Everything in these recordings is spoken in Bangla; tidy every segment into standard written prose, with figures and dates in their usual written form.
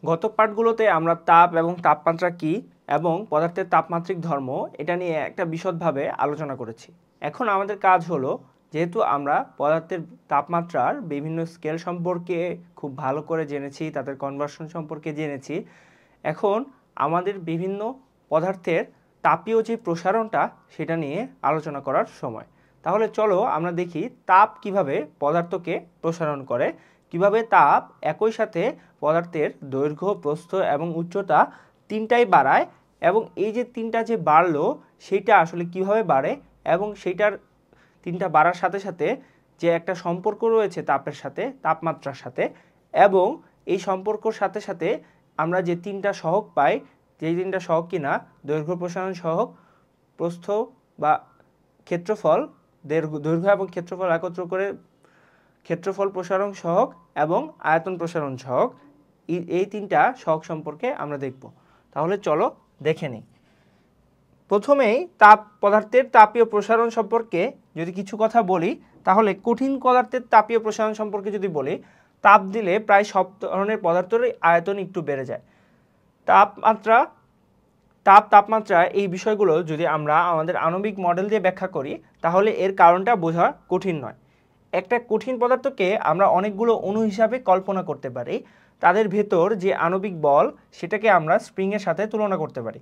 গত পাঠগুলোতে আমরা তাপ এবং তাপমাত্রা কি এবং পদার্থের তাপমাত্রিক ধর্ম এটা নিয়ে একটা বিশদভাবে আলোচনা করেছি। এখন আমাদের কাজ হলো, যেহেতু আমরা পদার্থের তাপমাত্রার বিভিন্ন স্কেল সম্পর্কে খুব ভালো করে জেনেছি, তাদের কনভার্সন সম্পর্কে জেনেছি, এখন আমাদের বিভিন্ন পদার্থের তাপীয় যে প্রসারণটা সেটা নিয়ে আলোচনা করার সময়। তাহলে চলো আমরা দেখি তাপ কিভাবে পদার্থকে প্রসারণ করে, কিভাবে তাপ একই সাথে পদার্থের দৈর্ঘ্য, প্রস্থ এবং উচ্চতা তিনটাই বাড়ায়, এবং এই যে তিনটা যে বাড়লো সেইটা আসলে কিভাবে বাড়ে, এবং সেইটার তিনটা বাড়ার সাথে সাথে যে একটা সম্পর্ক রয়েছে তাপের সাথে, তাপমাত্রার সাথে, এবং এই সম্পর্কর সাথে সাথে আমরা যে তিনটা সহগ পাই, যেই তিনটা সহগ কিনা দৈর্ঘ্য প্রসারণ সহগ, প্রস্থ বা ক্ষেত্রফল, দৈর্ঘ্য এবং ক্ষেত্রফল একত্র করে ক্ষেত্রফল প্রসারণ সহগ এবং আয়তন প্রসারণ সহগ, এই তিনটা সহগ সম্পর্কে আমরা দেখব। তাহলে চলো দেখে নিই। প্রথমেই পদার্থের তাপীয় প্রসারণ সম্পর্কে যদি কিছু কথা বলি, তাহলে কঠিন পদার্থের তাপীয় প্রসারণ সম্পর্কে যদি বলি, তাপ দিলে প্রায় সব ধরনের পদার্থের আয়তন একটু বেড়ে যায়। তাপমাত্রা এই বিষয়গুলো যদি আমরা আমাদের আণবিক মডেল দিয়ে ব্যাখ্যা করি, তাহলে এর কারণটা বোঝা কঠিন নয়। একটা কঠিন পদার্থকে আমরা অনেকগুলো অণু হিসাবে কল্পনা করতে পারি। তাদের ভেতর যে আণবিক বল সেটাকে আমরা স্প্রিংয়ের সাথে তুলনা করতে পারি।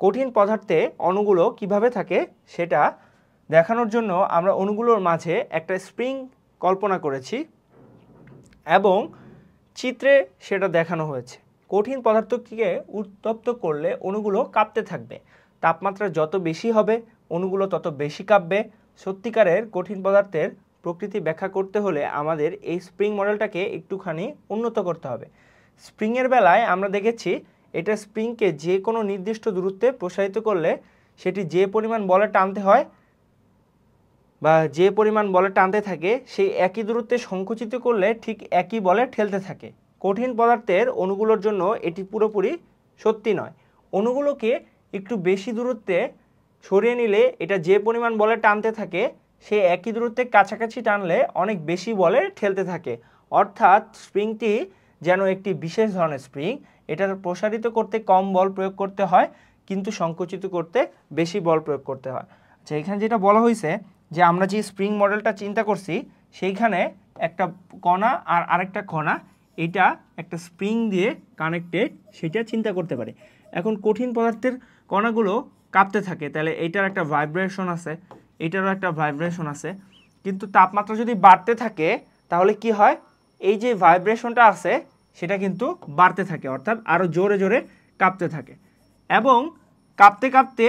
কঠিন পদার্থে অণুগুলো কিভাবে থাকে সেটা দেখানোর জন্য আমরা অণুগুলোর মাঝে একটা স্প্রিং কল্পনা করেছি এবং চিত্রে সেটা দেখানো হয়েছে। কঠিন পদার্থকে উত্তপ্ত করলে অণুগুলো কাঁপতে থাকবে। তাপমাত্রা যত বেশি হবে অণুগুলো তত বেশি কাঁপবে। সত্যিকারের কঠিন পদার্থের প্রকৃতি ব্যাখ্যা করতে হলে আমাদের এই স্প্রিং মডেলটাকে একটুখানি উন্নত করতে হবে। স্প্রিংয়ের বেলায় আমরা দেখেছি এটা স্প্রিংকে যে কোনো নির্দিষ্ট দূরত্বে প্রসারিত করলে সেটি যে পরিমাণ বলে টানতে হয় বা যে পরিমাণ বলে টানতে থাকে, সেই একই দূরত্বে সংকুচিত করলে ঠিক একই বলে ঠেলতে থাকে। কঠিন পদার্থের অণুগুলোর জন্য এটি পুরোপুরি সত্যি নয়। অণুগুলোকে একটু বেশি দূরত্বে সরিয়ে নিলে এটা যে পরিমাণ বলে টানতে থাকে, সে একই দূরত্বে কাছাকাছি টানলে অনেক বেশি বলে ঠেলতে থাকে। অর্থাৎ স্প্রিংটি যেন একটি বিশেষ ধরনের স্প্রিং, এটা প্রসারিত করতে কম বল প্রয়োগ করতে হয়, কিন্তু সংকুচিত করতে বেশি বল প্রয়োগ করতে হয়। আচ্ছা, এখানে যেটা বলা হয়েছে যে আমরা যে স্প্রিং মডেলটা চিন্তা করছি সেইখানে একটা কণা আর আরেকটা কণা, এটা একটা স্প্রিং দিয়ে কানেক্টেড, সেটা চিন্তা করতে পারে। এখন কঠিন পদার্থের কণাগুলো কাঁপতে থাকে, তাহলে এইটার একটা ভাইব্রেশন আছে, এইটারও একটা ভাইব্রেশন আছে। কিন্তু তাপমাত্রা যদি বাড়তে থাকে তাহলে কি হয়, এই যে ভাইব্রেশনটা আছে সেটা কিন্তু বাড়তে থাকে, অর্থাৎ আরও জোরে জোরে কাঁপতে থাকে। এবং কাঁপতে কাঁপতে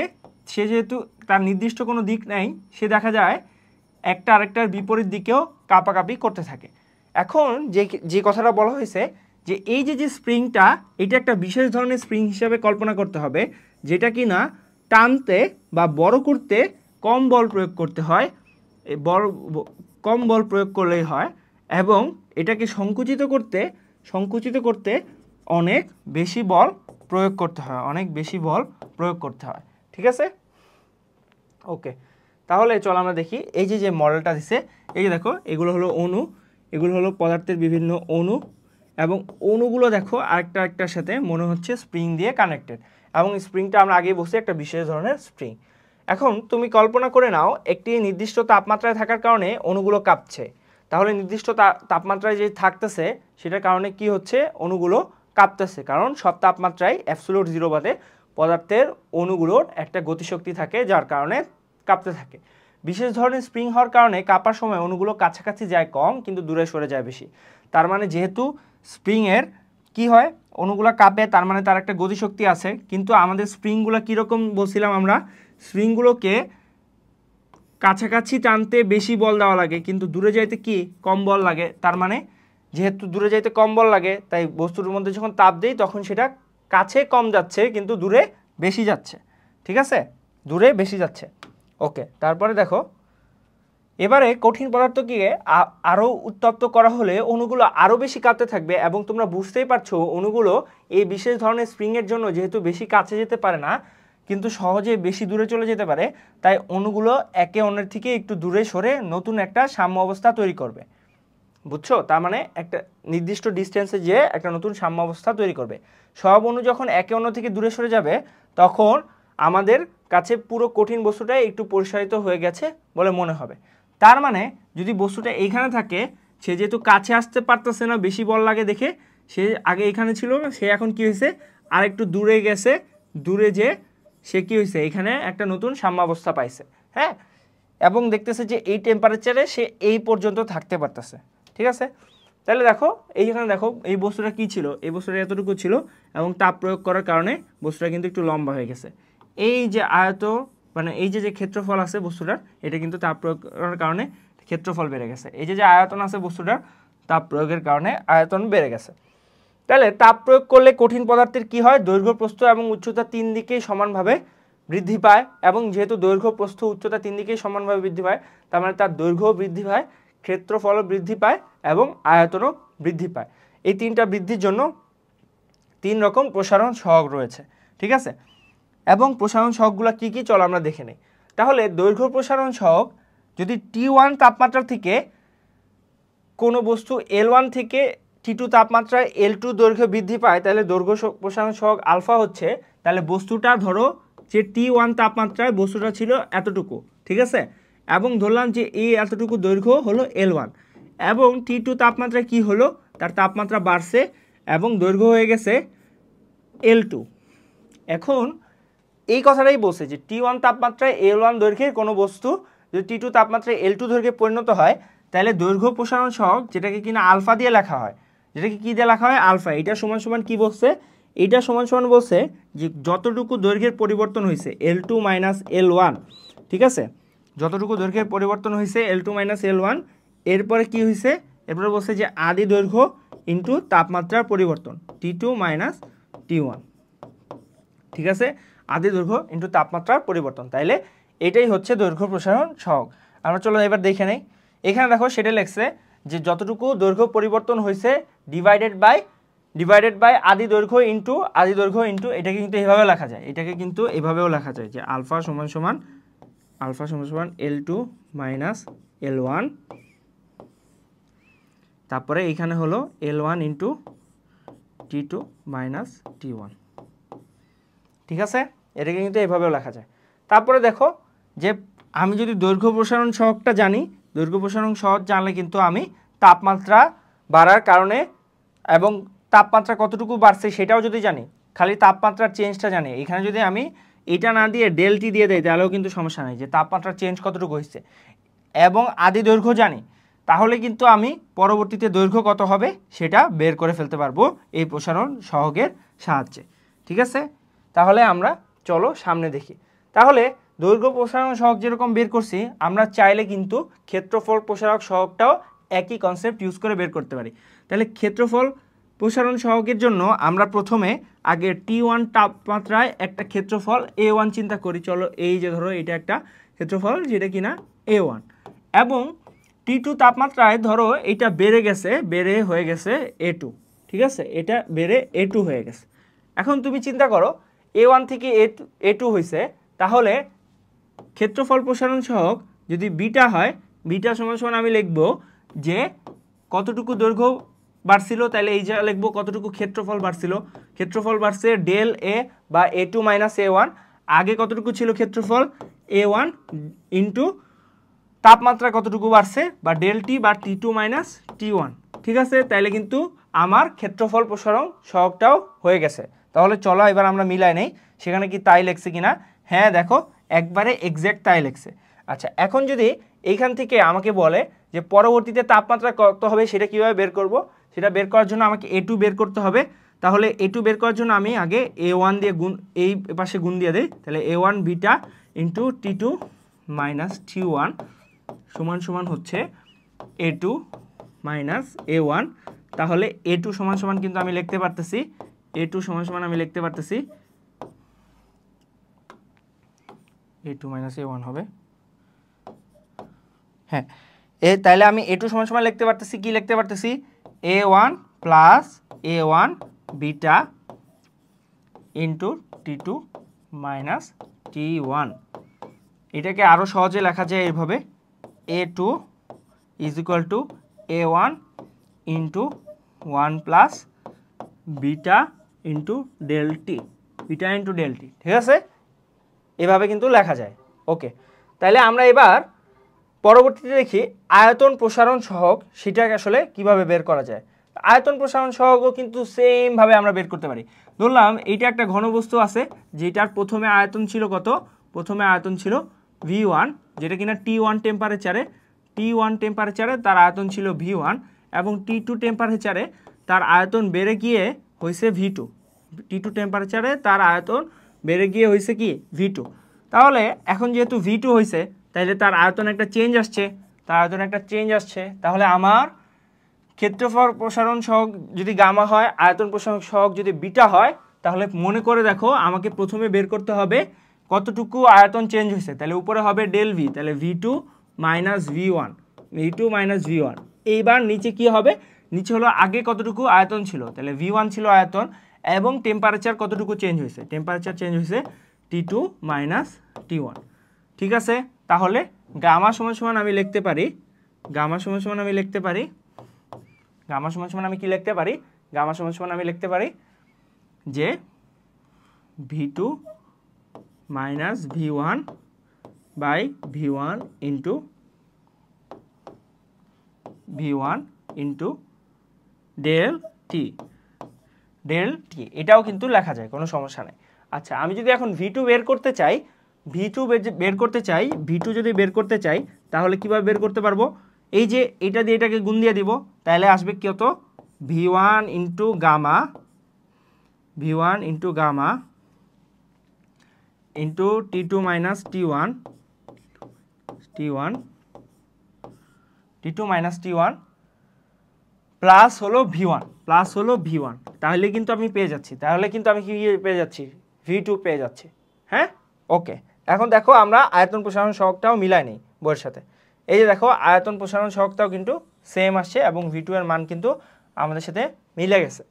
সে যেহেতু তার নির্দিষ্ট কোনো দিক নেই, সে দেখা যায় একটা আরেকটার বিপরীত দিকেও কাঁপাকাঁপি করতে থাকে। এখন যে কথাটা বলা হয়েছে যে এই যে স্প্রিংটা, এটা একটা বিশেষ ধরনের স্প্রিং হিসাবে কল্পনা করতে হবে, যেটা কি না টানতে বা বড় করতে কম বল প্রয়োগ করতে হয়, কম বল প্রয়োগ করলেই হয়, এবং এটাকে সংকুচিত করতে অনেক বেশি বল প্রয়োগ করতে হয়, ঠিক আছে? ওকে, তাহলে চলো আমরা দেখি এই যে মডেলটা দিছে। এই যে দেখো, এগুলো হলো অণু, এগুলো হলো পদার্থের বিভিন্ন অণু, এবং অণুগুলো দেখো আরেকটার সাথে মনে হচ্ছে স্প্রিং দিয়ে কানেক্টেড, এবং স্প্রিংটা আমরা আগেই বলছি একটা বিশেষ ধরনের স্প্রিং। এখন তুমি কল্পনা করে নাও একটি নির্দিষ্ট তাপমাত্রায় থাকার কারণে অণুগুলো কাঁপছে। তাহলে নির্দিষ্ট তাপমাত্রায় যে থাকতেছে সেটার কারণে কি হচ্ছে, অণুগুলো কাঁপতেছে, কারণ সব তাপমাত্রায় অ্যাবসোলিউট জিরো বাদে পদার্থের অণুগুলোর একটা গতিশক্তি থাকে, যার কারণে কাঁপতে থাকে। বিশেষ ধরনের স্প্রিং হওয়ার কারণে কাঁপার সময় অণুগুলো কাছাকাছি যায় কম, কিন্তু দূরে সরে যায় বেশি। তার মানে যেহেতু স্প্রিংয়ের কি হয়, অণুগুলো কাঁপে, তার মানে তার একটা গতিশক্তি আছে। কিন্তু আমাদের স্প্রিংগুলো কীরকম বলছিলাম, আমরা স্প্রিংগুলোকে কাছাকাছি টানতে বেশি বল দেওয়া লাগে, কিন্তু দূরে যাইতে কি কম বল লাগে। তার মানে যেহেতু দূরে যাইতে কম বল লাগে, তাই বস্তুর মধ্যে যখন তাপ দেই তখন সেটা কাছে কম যাচ্ছে কিন্তু দূরে বেশি যাচ্ছে, ঠিক আছে? দূরে বেশি যাচ্ছে। ওকে, তারপরে দেখো, এবারে কঠিন পদার্থকে আরও উত্তপ্ত করা হলে অণুগুলো আরও বেশি কাঁপতে থাকবে, এবং তোমরা বুঝতেই পারছো অণুগুলো এই বিশেষ ধরনের স্প্রিংয়ের জন্য যেহেতু বেশি কাছে যেতে পারে না, কিন্তু সহজে বেশি দূরে চলে যেতে পারে, তাই অণুগুলো একে অন্যের থেকে একটু দূরে সরে নতুন একটা সাম্য অবস্থা তৈরি করবে। বুঝছো? তার মানে একটা নির্দিষ্ট ডিস্টেন্সে যে একটা নতুন সাম্যাবস্থা তৈরি করবে। সব অণু যখন একে অন্য থেকে দূরে সরে যাবে তখন আমাদের কাছে পুরো কঠিন বস্তুটাই একটু প্রসারিত হয়ে গেছে বলে মনে হবে। তার মানে যদি বস্তুটা এইখানে থাকে, সে যেহেতু কাছে আসতে পারতেছে না বেশি বল লাগে দেখে, সে আগে এখানে ছিল না, সে এখন কি হয়েছে আর একটু দূরে গেছে, দূরে যে সে কি হয়েছে এখানে একটা নতুন সাম্যাবস্থা পাইছে। হ্যাঁ, এবং দেখতেছে যে এই টেম্পারেচারে সে এই পর্যন্ত থাকতে পারতেছে। ঠিক আছে, তাহলে দেখো এইখানে দেখো এই বস্তুটা কি ছিল, এই বস্তুটা এতটুকু ছিল এবং তাপ প্রয়োগ করার কারণে বস্তুটা কিন্তু একটু লম্বা হয়ে গেছে। এই যে আয়ত মানে এই যে ক্ষেত্রফল আছে বস্তুটার, এটা কিন্তু তাপ প্রয়োগ করার কারণে ক্ষেত্রফল বেড়ে গেছে। এই যে আয়তন আছে বস্তুটার, তাপ প্রয়োগের কারণে আয়তন বেড়ে গেছে। তাহলে তাপ প্রয়োগ করলে কঠিন পদার্থের কি হয়, দৈর্ঘ্য প্রস্থ এবং উচ্চতা তিন দিকেই সমানভাবে বৃদ্ধি পায়। এবং যেহেতু দৈর্ঘ্য প্রস্থ উচ্চতা তিন দিকেই সমানভাবে বৃদ্ধি পায়, তার মানে তার দৈর্ঘ্য বৃদ্ধি পায়, ক্ষেত্রফলও বৃদ্ধি পায় এবং আয়তনও বৃদ্ধি পায়। এই তিনটা বৃদ্ধির জন্য তিন রকম প্রসারণ সহগ রয়েছে। ঠিক আছে, এবং প্রসারণ সহগগুলো কী কী চলো আমরা দেখে নিই। তাহলে দৈর্ঘ্য প্রসারণ সহগ যদি T1 তাপমাত্রা থেকে কোনো বস্তু L1 থেকে T2 তাপমাত্রায় L2 দৈর্ঘ্য বৃদ্ধি পায়, তাহলে দৈর্ঘ্য প্রসারণ সহগ আলফা হচ্ছে, তাহলে বস্তুটা ধরো যে T1 তাপমাত্রায় বস্তুটা ছিল এতটুকু, ঠিক আছে, এবং ধরলাম যে এই এতটুকু দৈর্ঘ্য হলো L1, এবং T2 তাপমাত্রায় কি হলো, তার তাপমাত্রা বাড়ছে এবং দৈর্ঘ্য হয়ে গেছে L2। এখন এই কথাটাই বলছে যে T1 তাপমাত্রায় L1 দৈর্ঘ্যের কোনো বস্তু যদি T2 তাপমাত্রায় L2 দৈর্ঘ্যে পরিণত হয়, তাহলে দৈর্ঘ্য প্রসারণ সহগ যেটাকে কিনা আলফা দিয়ে লেখা হয়, যেটাকে কি দিয়ে লেখা হয় আলফা, এটা সমান সমান কি বলছে, এটা সমান সমান বলছে যে যতটুকু দৈর্ঘ্যের পরিবর্তন হয়েছে L2 মাইনাস L1, ঠিক আছে, যতটুকু দৈর্ঘ্যের পরিবর্তন হয়েছে L2 মাইনাস L1, এরপরে কি হয়েছে, এরপরে বলছে যে আদি দৈর্ঘ্য ইন্টু তাপমাত্রার পরিবর্তন T2 মাইনাস T1, ঠিক আছে, আদি দৈর্ঘ্য ইন্টু তাপমাত্রার পরিবর্তন। তাইলে এটাই হচ্ছে দৈর্ঘ্য প্রসারণ সহগ। আমরা চলো এবার দেখে নেই। এখানে দেখো সেটা লেখছে যে যতটুকু দৈর্ঘ্য পরিবর্তন হয়েছে ডিভাইডেড বাই আদি দৈর্ঘ্য ইন্টু এটাকে কিন্তু এইভাবে লেখা যায়, এটাকে কিন্তু এভাবেও লেখা যায় যে আলফা সমান সমান L2 মাইনাস L1, তারপরে এইখানে হলো L1 into T2 minus T1, ঠিক আছে, এটাকে কিন্তু এইভাবেও লেখা যায়। তারপরে দেখো যে আমি যদি দৈর্ঘ্য প্রসারণ সহগটা জানি, দৈর্ঘ্য প্রসারণ সহগ জানলে কিন্তু আমি তাপমাত্রা বাড়ার কারণে এবং তাপমাত্রা কতটুকু বাড়ছে সেটাও যদি জানি, খালি তাপমাত্রার চেঞ্জটা জানি, এখানে যদি আমি এটা না দিয়ে ডেলটি দিয়ে দেই তাহলেও কিন্তু সমস্যা নেই, যে তাপমাত্রার চেঞ্জ কতটুকু হয়েছে, এবং আদি দৈর্ঘ্য জানি, তাহলে কিন্তু আমি পরবর্তীতে দৈর্ঘ্য কত হবে সেটা বের করে ফেলতে পারবো এই প্রসারণ সহগের সাহায্যে। ঠিক আছে, তাহলে আমরা চলো সামনে দেখি। তাহলে দৈর্ঘ্য প্রসারণ সহগ যেরকম বের করছি, আমরা চাইলে কিন্তু ক্ষেত্রফল প্রসারক সহগটাও একই কনসেপ্ট ইউজ করে বের করতে পারি। তাহলে ক্ষেত্রফল প্রসারণ সহগের জন্য আমরা প্রথমে আগে T1 তাপমাত্রায় একটা ক্ষেত্রফল A1 চিন্তা করি। চলো এই যে ধরো এটা একটা ক্ষেত্রফল যেটা কিনা A1, এবং T2 তাপমাত্রায় ধরো এটা বেড়ে হয়ে গেছে A2, ঠিক আছে, এটা বেড়ে A2 হয়ে গেছে। এখন তুমি চিন্তা করো A1 থেকে A2 হয়েছে, তাহলে ক্ষেত্রফল প্রসারণ সহগ যদি বিটা হয়, বিটা সমান সমান আমি লিখব যে কতটুকু দৈর্ঘ্য বাড়ছিল, তাহলে এই যে লিখব কতটুকু ক্ষেত্রফল বাড়ছিল, ক্ষেত্রফল বাড়ছে ডেল এ বা A2 মাইনাস A1, আগে কতটুকু ছিল ক্ষেত্রফল A1 ইন্টু তাপমাত্রা কতটুকু বাড়ছে বা ডেল টি বা T2 মাইনাস T1, ঠিক আছে, তাহলে কিন্তু আমার ক্ষেত্রফল প্রসারণ সহগটাও হয়ে গেছে। তাহলে চলো এবার আমরা মিলাই নেই সেখানে কি তাই লেখছে কিনা। হ্যাঁ দেখো একবারে এক্স্যাক্ট তাই লেখছে। আচ্ছা, এখন যদি এইখান থেকে আমাকে বলে যে পরবর্তীতে তাপমাত্রা কত হবে সেটা কিভাবে বের করব, সেটা বের করার জন্য আমাকে A2 বের করতে হবে। তাহলে A2 বের করার জন্য আমি আগে A1 দিয়ে গুণ, এই পাশে গুণ দিয়ে দেই, তাহলে A1 beta into T2 minus T1 সমান সমান হচ্ছে A2 মাইনাস A1। তাহলে A2 সমান সমান কিন্তু আমি লিখতে পারতেছি, A2 সমান সমান আমি লিখতে পারতেছি A2 মাইনাস A1 হবে। হ্যাঁ, তাহলে আমি A2 সমান সমান লিখতে পারতেছি, কি লিখতে পারতেছি, A1 plus A1 beta into T2 minus T1। এটাকে আরও সহজে লেখা যায় এইভাবে, A2 is equal to A1 into 1 plus beta into delta, beta into delta, ঠিক আছে? এভাবে কিন্তু লেখা যায়। ওকে, তাহলে আমরা এবার পরবর্তীতে দেখি আয়তন প্রসারণ সহগ, সেটাকে আসলে কিভাবে বের করা যায়। আয়তন প্রসারণ সহগও কিন্তু সেমভাবে আমরা বের করতে পারি। ধরলাম এইটা একটা ঘনবস্তু আছে, যেটার প্রথমে আয়তন ছিল কত? প্রথমে আয়তন ছিল V1, যেটা কিনা T1 টেম্পারেচারে তার আয়তন ছিল V1, এবং T2 টেম্পারেচারে তার আয়তন বেড়ে গিয়ে হয়েছে V2। T2 টেম্পারেচারে তার আয়তন বেড়ে গিয়ে হয়েছে কি? V2। তাহলে এখন যেহেতু V2 হয়েছে, তাহলে তার আয়তন একটা চেঞ্জ আসছে, তাহলে আমার ক্ষেত্রফল প্রসারণ সহগ যদি গামা হয়, আয়তন প্রসারণ সহগ যদি বিটা হয়, তাহলে মনে করে দেখো আমাকে প্রথমে বের করতে হবে কতটুকু আয়তন চেঞ্জ হয়েছে। তাহলে উপরে হবে ডেল ভি, তাহলে V2 মাইনাস V1, এইবার নিচে কি হবে? নিচে হলো আগে কতটুকু আয়তন ছিল, তাহলে V1 ছিল আয়তন, এবং টেম্পারেচার কতটুকু চেঞ্জ হয়েছে? টেম্পারেচার চেঞ্জ হয়েছে T2 মাইনাস T1, ঠিক আছে? তাহলে গামা সমান সমান আমি লিখতে পারি, গামা সমান সমান আমি লিখতে পারি যে V2 minus V1 by V1 into delta, এটাও কিন্তু লেখা যায়, কোনো সমস্যা নেই। আচ্ছা, আমি যদি এখন V2 বের করতে চাই, যদি বের করতে চাই, তাহলে কিভাবে বের করতে পারবো? এই যে এটা দিয়ে এটাকে গুণ দিয়ে দিব, তাহলে আসবে কত? V1 into gamma into T2 minus T1 plus হলো V1, তাহলে কিন্তু আমি পেয়ে যাচ্ছি, V2 পেয়ে যাচ্ছি। হ্যাঁ, ওকে। এখন দেখো আমরা আয়তন প্রসারণ সহগটাও মিলাই নেই বইয়ের সাথে। এই যে দেখো আয়তন প্রসারণ সহগটাও কিন্তু সেম আসছে, এবং V2 এর মান কিন্তু আমাদের সাথে মিলে গেছে।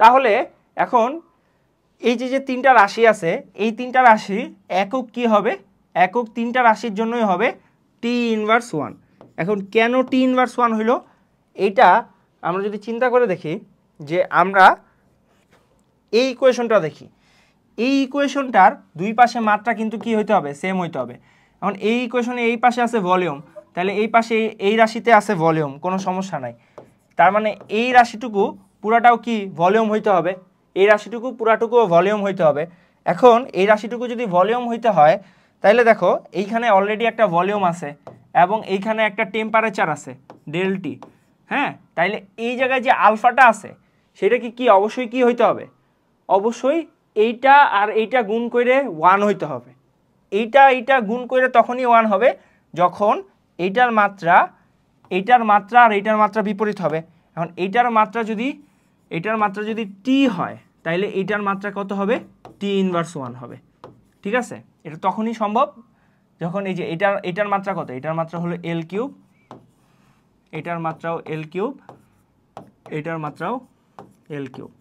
তাহলে এখন এই যে তিনটা রাশি আছে, এই তিনটা রাশি একক কি হবে? একক তিনটা রাশির জন্যই হবে T ইনভার্স 1। এখন কেন T ইনভার্স 1 হইল? এইটা আমরা যদি চিন্তা করে দেখি, যে আমরা এই ইকুয়েশনটা দেখি, এই ইকুয়েশনটার দুই পাশে মাত্রা কিন্তু কি হইতে হবে? সেম হইতে হবে। এখন এই ইকুয়েশনে এই পাশে আছে ভলিউম, তাহলে এই পাশে এই রাশিতে আছে ভলিউম, কোনো সমস্যা নাই। তার মানে এই রাশিটুকু পুরাটাও কি ভলিউম হইতে হবে, এই রাশিটুকু পুরাটুকুও ভলিউম হইতে হবে। এখন এই রাশিটুকু যদি ভলিউম হইতে হয়, তাহলে দেখো এইখানে অলরেডি একটা ভলিউম আছে, এবং এইখানে একটা টেম্পারেচার আছে ডেল টি। হ্যাঁ, তাইলে এই জায়গায় যে আলফাটা আছে, সেটা কি অবশ্যই কি হইতে হবে? অবশ্যই এইটা আর এইটা গুণ করে 1 হইতে হবে। এইটা গুণ করে তখনই 1 হবে যখন এইটার মাত্রা আর এইটার মাত্রা বিপরীত হবে। এখন এইটার মাত্রা যদি টি হয়, তাইলে এইটার মাত্রা কত হবে? টি ইনভার্স 1 হবে, ঠিক আছে? এটা তখনই সম্ভব যখন এই যে এটার মাত্রা কত? এটার মাত্রা হলো L কিউব, এটার মাত্রাও L কিউব, এটার মাত্রাও L কিউব,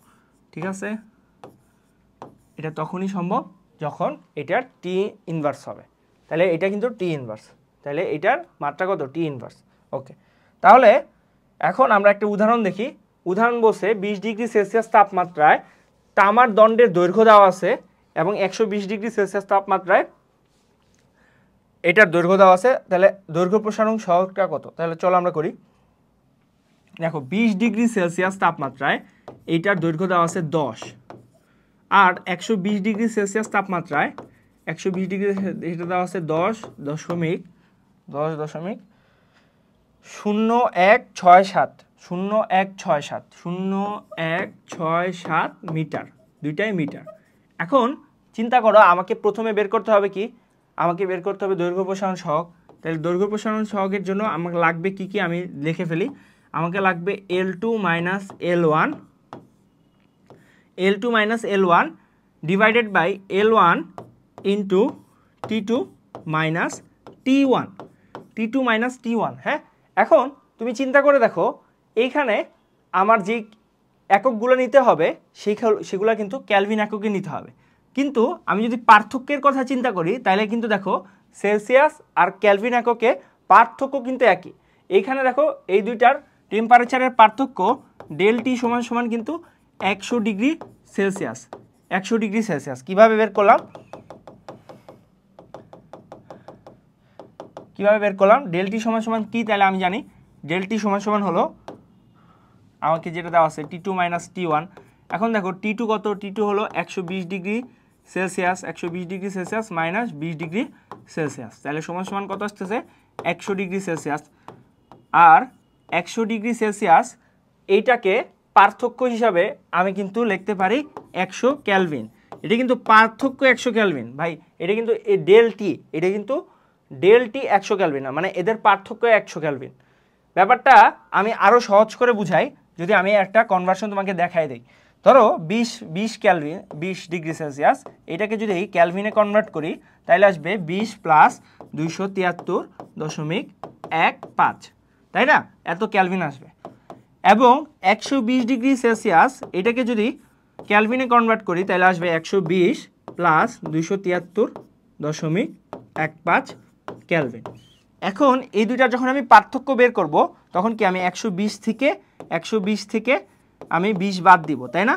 ঠিক আছে? এটা তখনই সম্ভব যখন এটার টি ইনভার্স হবে। তাহলে এটা কিন্তু টি ইনভার্স, তাহলে এটার মাত্রা কত? টি ইনভার্স। ওকে, তাহলে এখন আমরা একটা উদাহরণ দেখি। উদাহরণ বলছে 20 ডিগ্রি সেলসিয়াস তাপমাত্রায় তামার দণ্ডের দৈর্ঘ্য দেওয়া আছে, এবং 120 ডিগ্রি সেলসিয়াস তাপমাত্রায় এটার দৈর্ঘ্য দেওয়া আছে। তাহলে দৈর্ঘ্য প্রসারণ সহগটা কত? তাহলে চলো আমরা করি। দেখো 20 ডিগ্রি সেলসিয়াস তাপমাত্রায় এইটার দৈর্ঘ্য দেওয়া আছে 10, আর 120 ডিগ্রি সেলসিয়াস তাপমাত্রায় 120 ডিগ্রি এটা দেওয়া আছে 10.0167 মিটার, দুইটাই মিটার। এখন চিন্তা করো, আমাকে প্রথমে বের করতে হবে কি? আমাকে বের করতে হবে দৈর্ঘ্য প্রসারণ সহগ। তাহলে দৈর্ঘ্য প্রসারণ সহগের জন্য আমাকে লাগবে কি? আমি লিখে ফেলি। আমাকে লাগবে L2 minus L1 divided by L1 into T2 minus T1। হ্যাঁ, এখন তুমি চিন্তা করে দেখো, এইখানে আমার যে এককগুলো নিতে হবে সেগুলো কিন্তু কেলভিন এককে নিতে হবে। কিন্তু আমি যদি পার্থক্যের কথা চিন্তা করি, তাহলে কিন্তু দেখো সেলসিয়াস আর কেলভিন এককে পার্থক্য কিন্তু একই। এইখানে দেখো এই দুইটার টেম্পারেচারের পার্থক্য ডেল টি সমান সমান কিন্তু 100 ডিগ্রি সেলসিয়াস। 100 ডিগ্রি সেলসিয়াস কীভাবে বের করলাম? ডেল টি সমান সমান কি? তাহলে আমি জানি ডেল টি সমান সমান হলো, আমাকে যেটা দেওয়া আছে T2 মাইনাস T1। এখন দেখো T2 কত? T2 হলো 120 degree Celsius, 120 degree Celsius minus 20 degree Celsius, তাহলে সমান সমান কত আসতেছে? 100 ডিগ্রি সেলসিয়াস। আর 100 ডিগ্রি সেলসিয়াস এইটাকে পার্থক্য হিসাবে আমি কিন্তু লিখতে পারি 100 ক্যালভিন। এটা কিন্তু পার্থক্য 100 ক্যালভিন ভাই, এটা কিন্তু ডেল টি, এটা কিন্তু ডেল টি 100 ক্যালভিন না, মানে এদের পার্থক্য 100 ক্যালভিন। ব্যাপারটা আমি আরও সহজ করে বুঝাই, যদি আমি একটা কনভার্সন তোমাকে দেখাই দিই। ধরো 20 ক্যালভিন, 20 ডিগ্রি সেলসিয়াস, এটাকে যদি ক্যালভিনে কনভার্ট করি তাহলে আসবে 20 প্লাস 273.15, তাই না? এত ক্যালভিন আসবে। এবং 120 ডিগ্রি সেলসিয়াস এটাকে যদি ক্যালভিনে কনভার্ট করি তাহলে আসবে 120 প্লাস 273.15 ক্যালভিন। এখন এই দুইটা যখন আমি পার্থক্য বের করব তখন কি আমি 120 থেকে আমি 20 বাদ দিব, তাই না?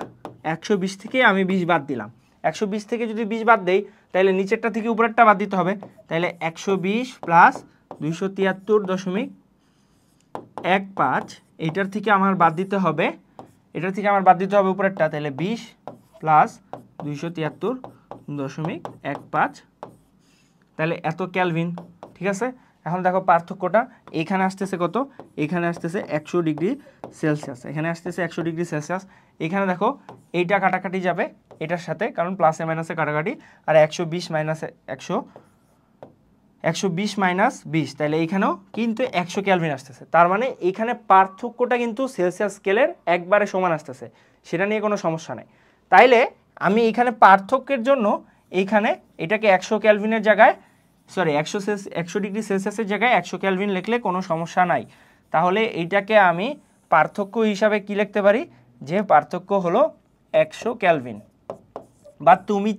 120 থেকে আমি 20 বাদ দিলাম। 120 থেকে যদি 20 বাদ দেই তাহলে নিচেরটা থেকে উপরেরটা বাদ দিতে হবে। তাহলে 120 প্লাস 273.15, এইটার থেকে আমার বাদ দিতে হবে, উপরেরটা। তাহলে 20 প্লাস 273.15, তাহলে এত ক্যালভিন। ঠিক আছে, এখন দেখো পার্থক্যটা এইখানে আসতেছে কত? এইখানে আসতেছে 100 ডিগ্রি সেলসিয়াস, এখানে আসতেছে 100 ডিগ্রি সেলসিয়াস। এখানে দেখো এইটা কাটাকাটি যাবে এটার সাথে, কারণ প্লাসে মাইনাসে কাটাকাটি। আর 120 মাইনাস 20, তাহলে এইখানেও কিন্তু 100 ক্যালভিন আসতেছে। তার মানে এইখানে পার্থক্যটা কিন্তু সেলসিয়াস স্কেলের একবারে সমান আসতেছে, সেটা নিয়ে কোনো সমস্যা নেই। তাইলে আমি এইখানে পার্থক্যের জন্য এইখানে এটাকে 100 ক্যালভিনের জায়গায়, সরি 100 ডিগ্রি সেলসিয়াসের জায়গায় 100 ক্যালভিন লিখলে কোনো সমস্যা নাই। তাহলে এইটাকে আমি পার্থক্য হিসাবে কি লিখতে পারি? যে পার্থক্য হলো 100 ক্যালভিন। বা তুমি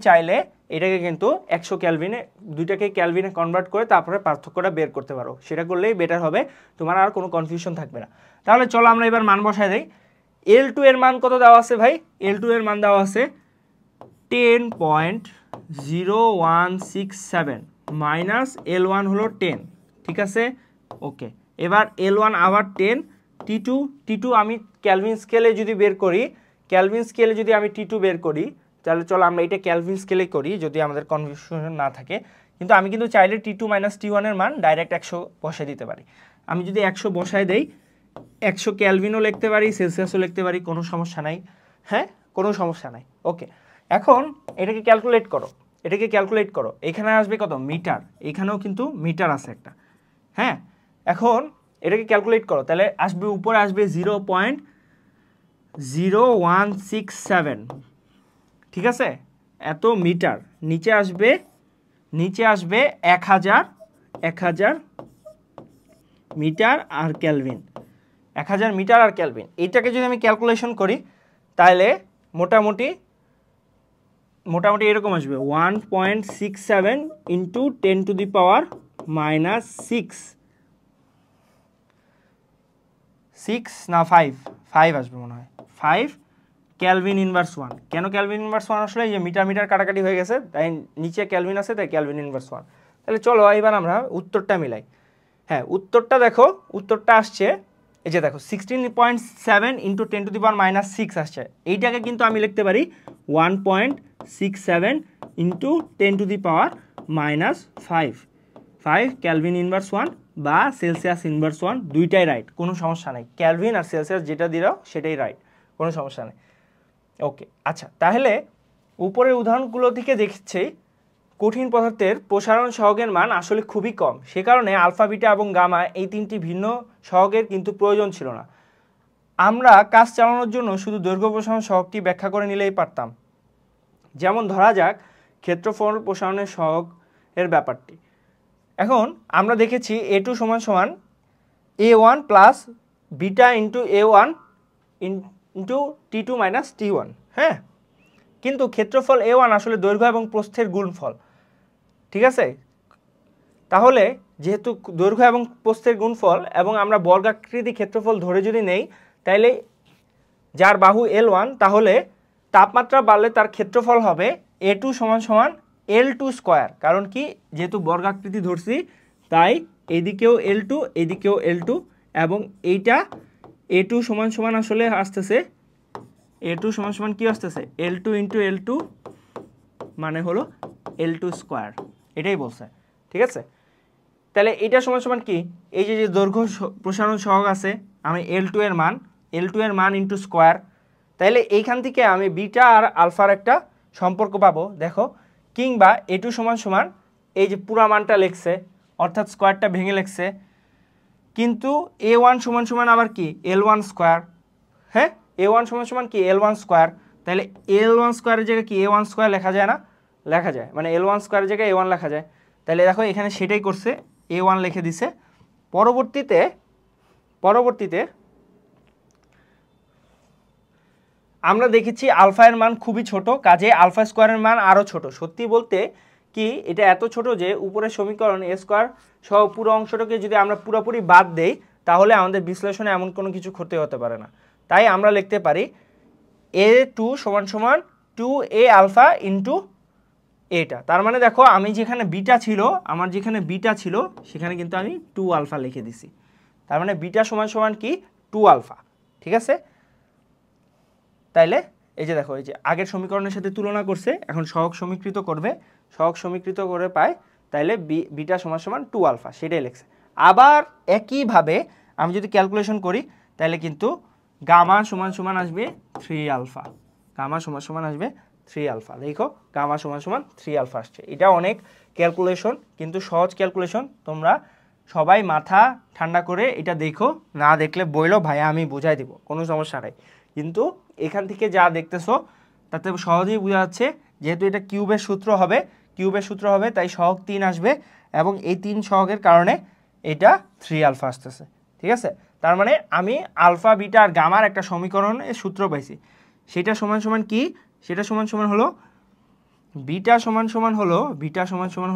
চাইলে এটাকে কিন্তু 100 ক্যালভিনে, দুইটাকে ক্যালভিনে কনভার্ট করে তারপরে পার্থক্যটা বের করতে পারো, সেটা করলেই বেটার হবে, তোমার আর কোনো কনফিউশন থাকবে না। তাহলে চলো আমরা এবার মান বসাই দেই। L2 এর মান কত দেওয়া আছে ভাই? L2 এর মান দেওয়া আছে 10.0167 মাইনাস L1 হলো 10, ঠিক আছে? ওকে, এবার L1 আবার 10, T2 আমি ক্যালভিন স্কেলে যদি বের করি, আমি T2 বের করি, তাহলে চলো আমরা এটা ক্যালভিন স্কেলে করি যদি আমাদের কনফিউশন না থাকে। কিন্তু আমি কিন্তু চাইলে T2 মাইনাস T1 এর মান ডাইরেক্ট 100 বসাই দিতে পারি। আমি যদি 100 বসাই দেই, 100 ক্যালভিনও লিখতে পারি, সেলসিয়াসও লিখতে পারি, কোনো সমস্যা নাই। হ্যাঁ, কোনো সমস্যা নাই। ওকে, এখন এটাকে ক্যালকুলেট করো। এখানে আসবে কত? মিটার, এখানেও কিন্তু মিটার আছে একটা। হ্যাঁ, এখন এটাকে ক্যালকুলেট করো, তাহলে আসবে উপরে আসবে 0.0167, ঠিক আছে? এত মিটার। নিচে আসবে 1000 মিটার আর ক্যালভিন, 1000 মিটার আর ক্যালভিন। এইটাকে যদি আমি ক্যালকুলেশন করি তাহলে মোটামুটি এরকম আসবে 1.67 into 10 to the power minus 6 না 5 আসবে মনে হয়, 5 ক্যালভিন ইনভার্স 1। কেন ক্যালভিন ইনভার্স 1 আসলে? এই যে মিটার কাটাকাটি হয়ে গেছে, তাই নিচে ক্যালভিন আছে, তাই ক্যালভিন ইনভার্স 1। তাহলে চলো এবার আমরা উত্তরটা মিলাই। হ্যাঁ, উত্তরটা দেখো, উত্তরটা আসছে এই যে দেখো 16.7 into 10 to the power minus 6 আসছে। এইটাকে কিন্তু আমি লিখতে পারি 1.67 into 10 to the power minus 5 Calvin inverse 1 বা সেলসিয়াস ইনভার্স 1, দুইটাই রাইট, কোনো সমস্যা নেই। ক্যালভিন আর সেলসিয়াস যেটা দিলাও সেটাই রাইট, কোনো সমস্যা নেই। ওকে, আচ্ছা, তাহলে উপরের উদাহরণগুলো থেকে দেখছি কঠিন পদার্থের প্রসারণ সহগের মান আসলে খুবই কম। সে কারণে আলফা, বিটা এবং গামা এই তিনটি ভিন্ন সহগের কিন্তু প্রয়োজন ছিল না। আমরা কাজ চালানোর জন্য শুধু দৈর্ঘ্য প্রসারণ সহগটি ব্যাখ্যা করে নিলেই পারতাম। যেমন ধরা যাক ক্ষেত্রফল প্রসারণের সহগ এর ব্যাপারটি। এখন আমরা দেখেছি A2 সমান সমান A1 plus beta into A1 into T2 minus T1। হ্যাঁ, কিন্তু ক্ষেত্রফল A1 আসলে দৈর্ঘ্য এবং প্রস্থের গুণফল, ঠিক আছে? তাহলে যেহেতু দৈর্ঘ্য এবং প্রস্থের গুণফল এবং আমরা বর্গাকৃতি ক্ষেত্রফল ধরে যদি নেই, তাইলে যার বাহু L1 তাহলে তাপমাত্রা বাড়লে তার ক্ষেত্রফল হবে A2 = L2 স্কয়ার। কারণ কি, যেহেতু বর্গাকৃতি ধরছি তাই এদিকেও L2 এদিকেও L2, এবং এইটা A2 = আসলে আসতেছে A2 = কি আসতেছে L2 × L2 মানে হলো L2 স্কয়ার, এটাই বলছে। ঠিক আছে, তাহলে এটা সমান কি, এই যে দৈর্ঘ্য প্রসারণ সহগ আছে, আমি L2 এর মান ইন্টু স্কয়ার, তাহলে এইখান থেকে আমি বিটা আর আলফার একটা সম্পর্ক পাবো। দেখো, কিংবা A2 = এই যে পুরা মানটা লিখছে, অর্থাৎ স্কয়ারটা ভেঙে লিখছে, কিন্তু A1 = আবার কি L1 স্কয়ার। হ্যাঁ, A1 = কি L1 স্কয়ার, তাহলে L1 স্কয়ারের জায়গায় কি A1 স্কয়ার লেখা যায় না? লেখা যায়, মানে L1 স্কয়ারের জায়গায় A1 লেখা যায়। তাহলে দেখো এখানে সেটাই করছে, A1 লিখে দিছে। পরবর্তীতে আমরা দেখেছি আলফা এর মান খুবই ছোট, কাজে আলফা স্কয়ারের মান আরও ছোট। সত্যি বলতে কি, এটা এত ছোট যে উপরের সমীকরণ A স্কয়ার সহ পুরো অংশটাকে যদি আমরা পুরোপুরি বাদ দেই, তাহলে আমাদের বিশ্লেষণে এমন কোনো কিছু ক্ষতি হতে পারে না। তাই আমরা লিখতে পারি A2 = 2A আলফা ইন্টু এটা। তার মানে দেখো, আমি যেখানে বিটা ছিল, সেখানে কিন্তু আমি 2 আলফা লিখে দিছি। তার মানে বিটা = কি 2 আলফা। ঠিক আছে, তাইলে এই যে দেখো, এই যে আগের সমীকরণের সাথে তুলনা করছে, এখন সহগ সমীকৃত করবে, সহগ সমীকৃত করে পায়, তাইলে বিটা = 2 আলফা, সেটাই লিখছে। আবার একইভাবে আমি যদি ক্যালকুলেশন করি, তাহলে কিন্তু গামা = আসবে 3 আলফা, গামা = আসবে 3 আলফা। দেখো, গামা = 3 আলফা আসছে। এটা অনেক ক্যালকুলেশন, কিন্তু সহজ ক্যালকুলেশন। তোমরা সবাই মাথা ঠান্ডা করে এটা দেখো, না দেখলে বইলো ভাইয়া আমি বুঝাই দিব, কোনো সমস্যা নাই। কিন্তু এখান থেকে যা দেখতেছো তাতে সহজেই বোঝা যাচ্ছে, যেহেতু এটা কিউবের সূত্র হবে, তাই সহগ 3 আসবে, এবং এই 3 সহগের কারণে এটা 3 আলফা আসতেছে। ঠিক আছে, তার মানে আমি আলফা, বিটা আর গামার একটা সমীকরণের সূত্র পাইছি। সেটা সমান কি, সেটা সমান হলো বিটা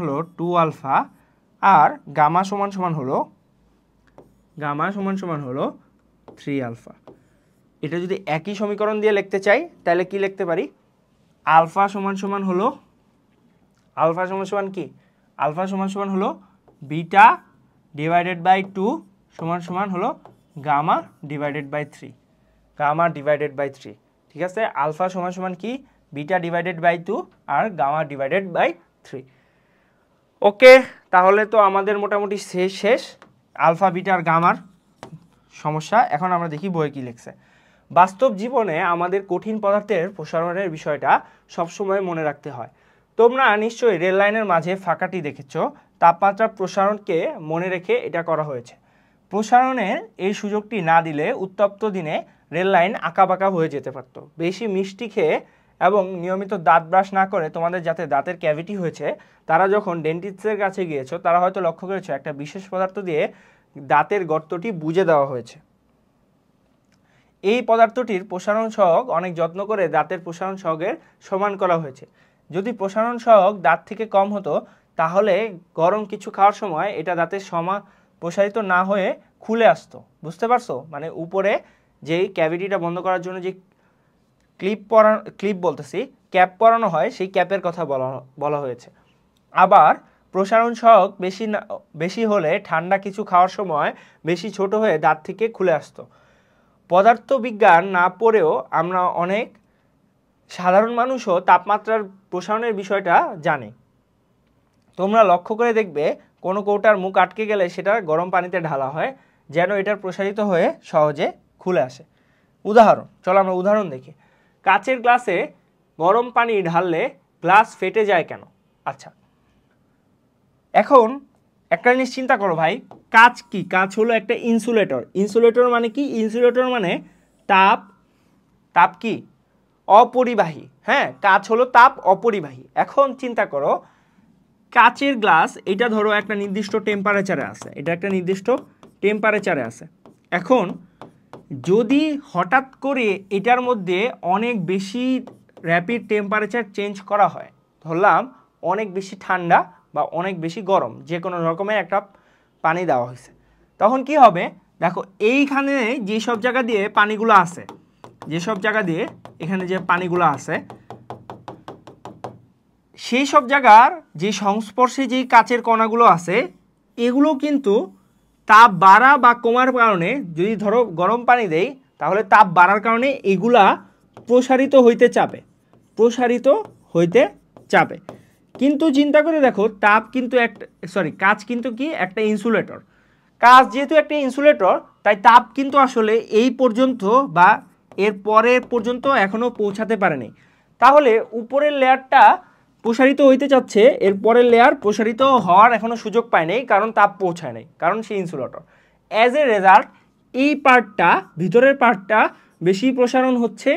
হলো 2 আলফা, আর গামা সমান হলো 3 আলফা। এটা যদি একই সমীকরণ দিয়ে লিখতে চাই, তাহলে কি লিখতে পারি, আলফা সমান হলো বিটা ডিভাইডেড বাই 2 সমান হলো গামা ডিভাইডেড বাই 3। ঠিক আছে, আলফা সমান কি বিটা ডিভাইডেড বাই 2 আর গামা ডিভাইডেড বাই 3। ওকে, তাহলে তো আমাদের মোটামুটি শেষ আলফা, বিটা আর গামার সমস্যা। এখন আমরা দেখি বইয়ে কি লিখছে। বাস্তব জীবনে আমাদের কঠিন পদার্থের প্রসারণের বিষয়টা সবসময় মনে রাখতে হয়। তোমরা নিশ্চয়ই রেল লাইনের মাঝে ফাঁকাটি দেখেছো। তাপমাত্রা প্রসারণকে মনে রেখে এটা করা হয়েছে। প্রসারণের এই সুযোগটি না দিলে উত্তপ্ত দিনে রেল লাইন আঁকাবাঁকা হয়ে যেতে পারত। বেশি মিষ্টি খেয়ে এবং নিয়মিত দাঁত ব্রাশ না করে তোমাদের যাতে দাঁতের ক্যাভিটি হয়েছে, তারা যখন ডেন্টিস্টের কাছে গিয়েছো, তারা হয়তো লক্ষ্য করেছো একটা বিশেষ পদার্থ দিয়ে দাঁতের গর্তটি বুজে দেওয়া হয়েছে। এই পদার্থটির প্রসারণ সহগ অনেক যত্ন করে দাঁতের প্রসারণ সহগের সমান করা হয়েছে। যদি প্রসারণ সহগ দাঁত থেকে কম হতো, তাহলে গরম কিছু খাওয়ার সময় এটা দাঁতের প্রসারিত না হয়ে খুলে আসতো। বুঝতে পারছো? মানে উপরে যেই ক্যাভিটিটা বন্ধ করার জন্য যে ক্যাপ পরানো হয়, সেই ক্যাপের কথা বলা হয়েছে। আবার প্রসারণ সহগ বেশি হলে ঠান্ডা কিছু খাওয়ার সময় বেশি ছোট হয়ে দাঁত থেকে খুলে আসতো। পদার্থবিজ্ঞান না পড়েও আমরা অনেক সাধারণ মানুষও তাপমাত্রার প্রসারণের বিষয়টা জানে। তোমরা লক্ষ্য করে দেখবে, কোনো কৌটার মুখ আটকে গেলে সেটা গরম পানিতে ঢালা হয়, যেন এটার প্রসারিত হয়ে সহজে খুলে আসে। চলো আমরা উদাহরণ দেখি। কাচের গ্লাসে গরম পানি ঢাললে গ্লাস ফেটে যায় কেন? আচ্ছা, এখন একটা জিনিস চিন্তা করো ভাই, কাচ কি? কাচ হলো একটা ইনসুলেটর। ইনসুলেটর মানে কি? ইনসুলেটর মানে তাপ কি? অপরিবাহী। হ্যাঁ, কাচ হলো তাপ অপরিবাহী। এখন চিন্তা করো, কাচের গ্লাস, এটা ধরো একটা নির্দিষ্ট টেম্পারেচারে আছে। এখন যদি হঠাৎ করে এটার মধ্যে অনেক বেশি র্যাপিড টেম্পারেচার চেঞ্জ করা হয়, ধরলাম অনেক বেশি ঠান্ডা বা অনেক বেশি গরম, যে কোনো রকমের একটা পানি দেওয়া হয়েছে। তখন কি হবে দেখো, এইখানে যেসব জায়গা দিয়ে পানিগুলো আছে, যেসব জায়গা দিয়ে এখানে যে পানিগুলো আছে, সেই সব জায়গার যে সংস্পর্শে যেই কাচের কণাগুলো আছে, এগুলো কিন্তু তাপ বাড়া বা কমার কারণে, যদি ধরো গরম পানি দেই তাহলে তাপ বাড়ার কারণে এগুলা প্রসারিত হইতে চাবে, প্রসারিত হইতে চাবে। কিন্তু চিন্তা করে দেখো, তাপ কিন্তু কাঁচ কিন্তু কি একটা ইনসুলেটর। কাঁচ যেহেতু একটা ইনসুলেটর, তাই তাপ কিন্তু আসলে এই পর্যন্ত বা এর পরের পর্যন্ত এখনো পৌঁছাতে পারেনি। তাহলে উপরের লেয়ারটা প্রসারিত হইতে চাচ্ছে, এর পরের লেয়ার প্রসারিত হওয়ার এখনো সুযোগ পায় নাই, কারণ তাপ পৌঁছায় নাই, কারণ সে ইনসুলেটর। অ্যাজ এ রেজাল্ট এই পার্টটা, ভিতরের পার্টটা বেশি প্রসারণ হচ্ছে,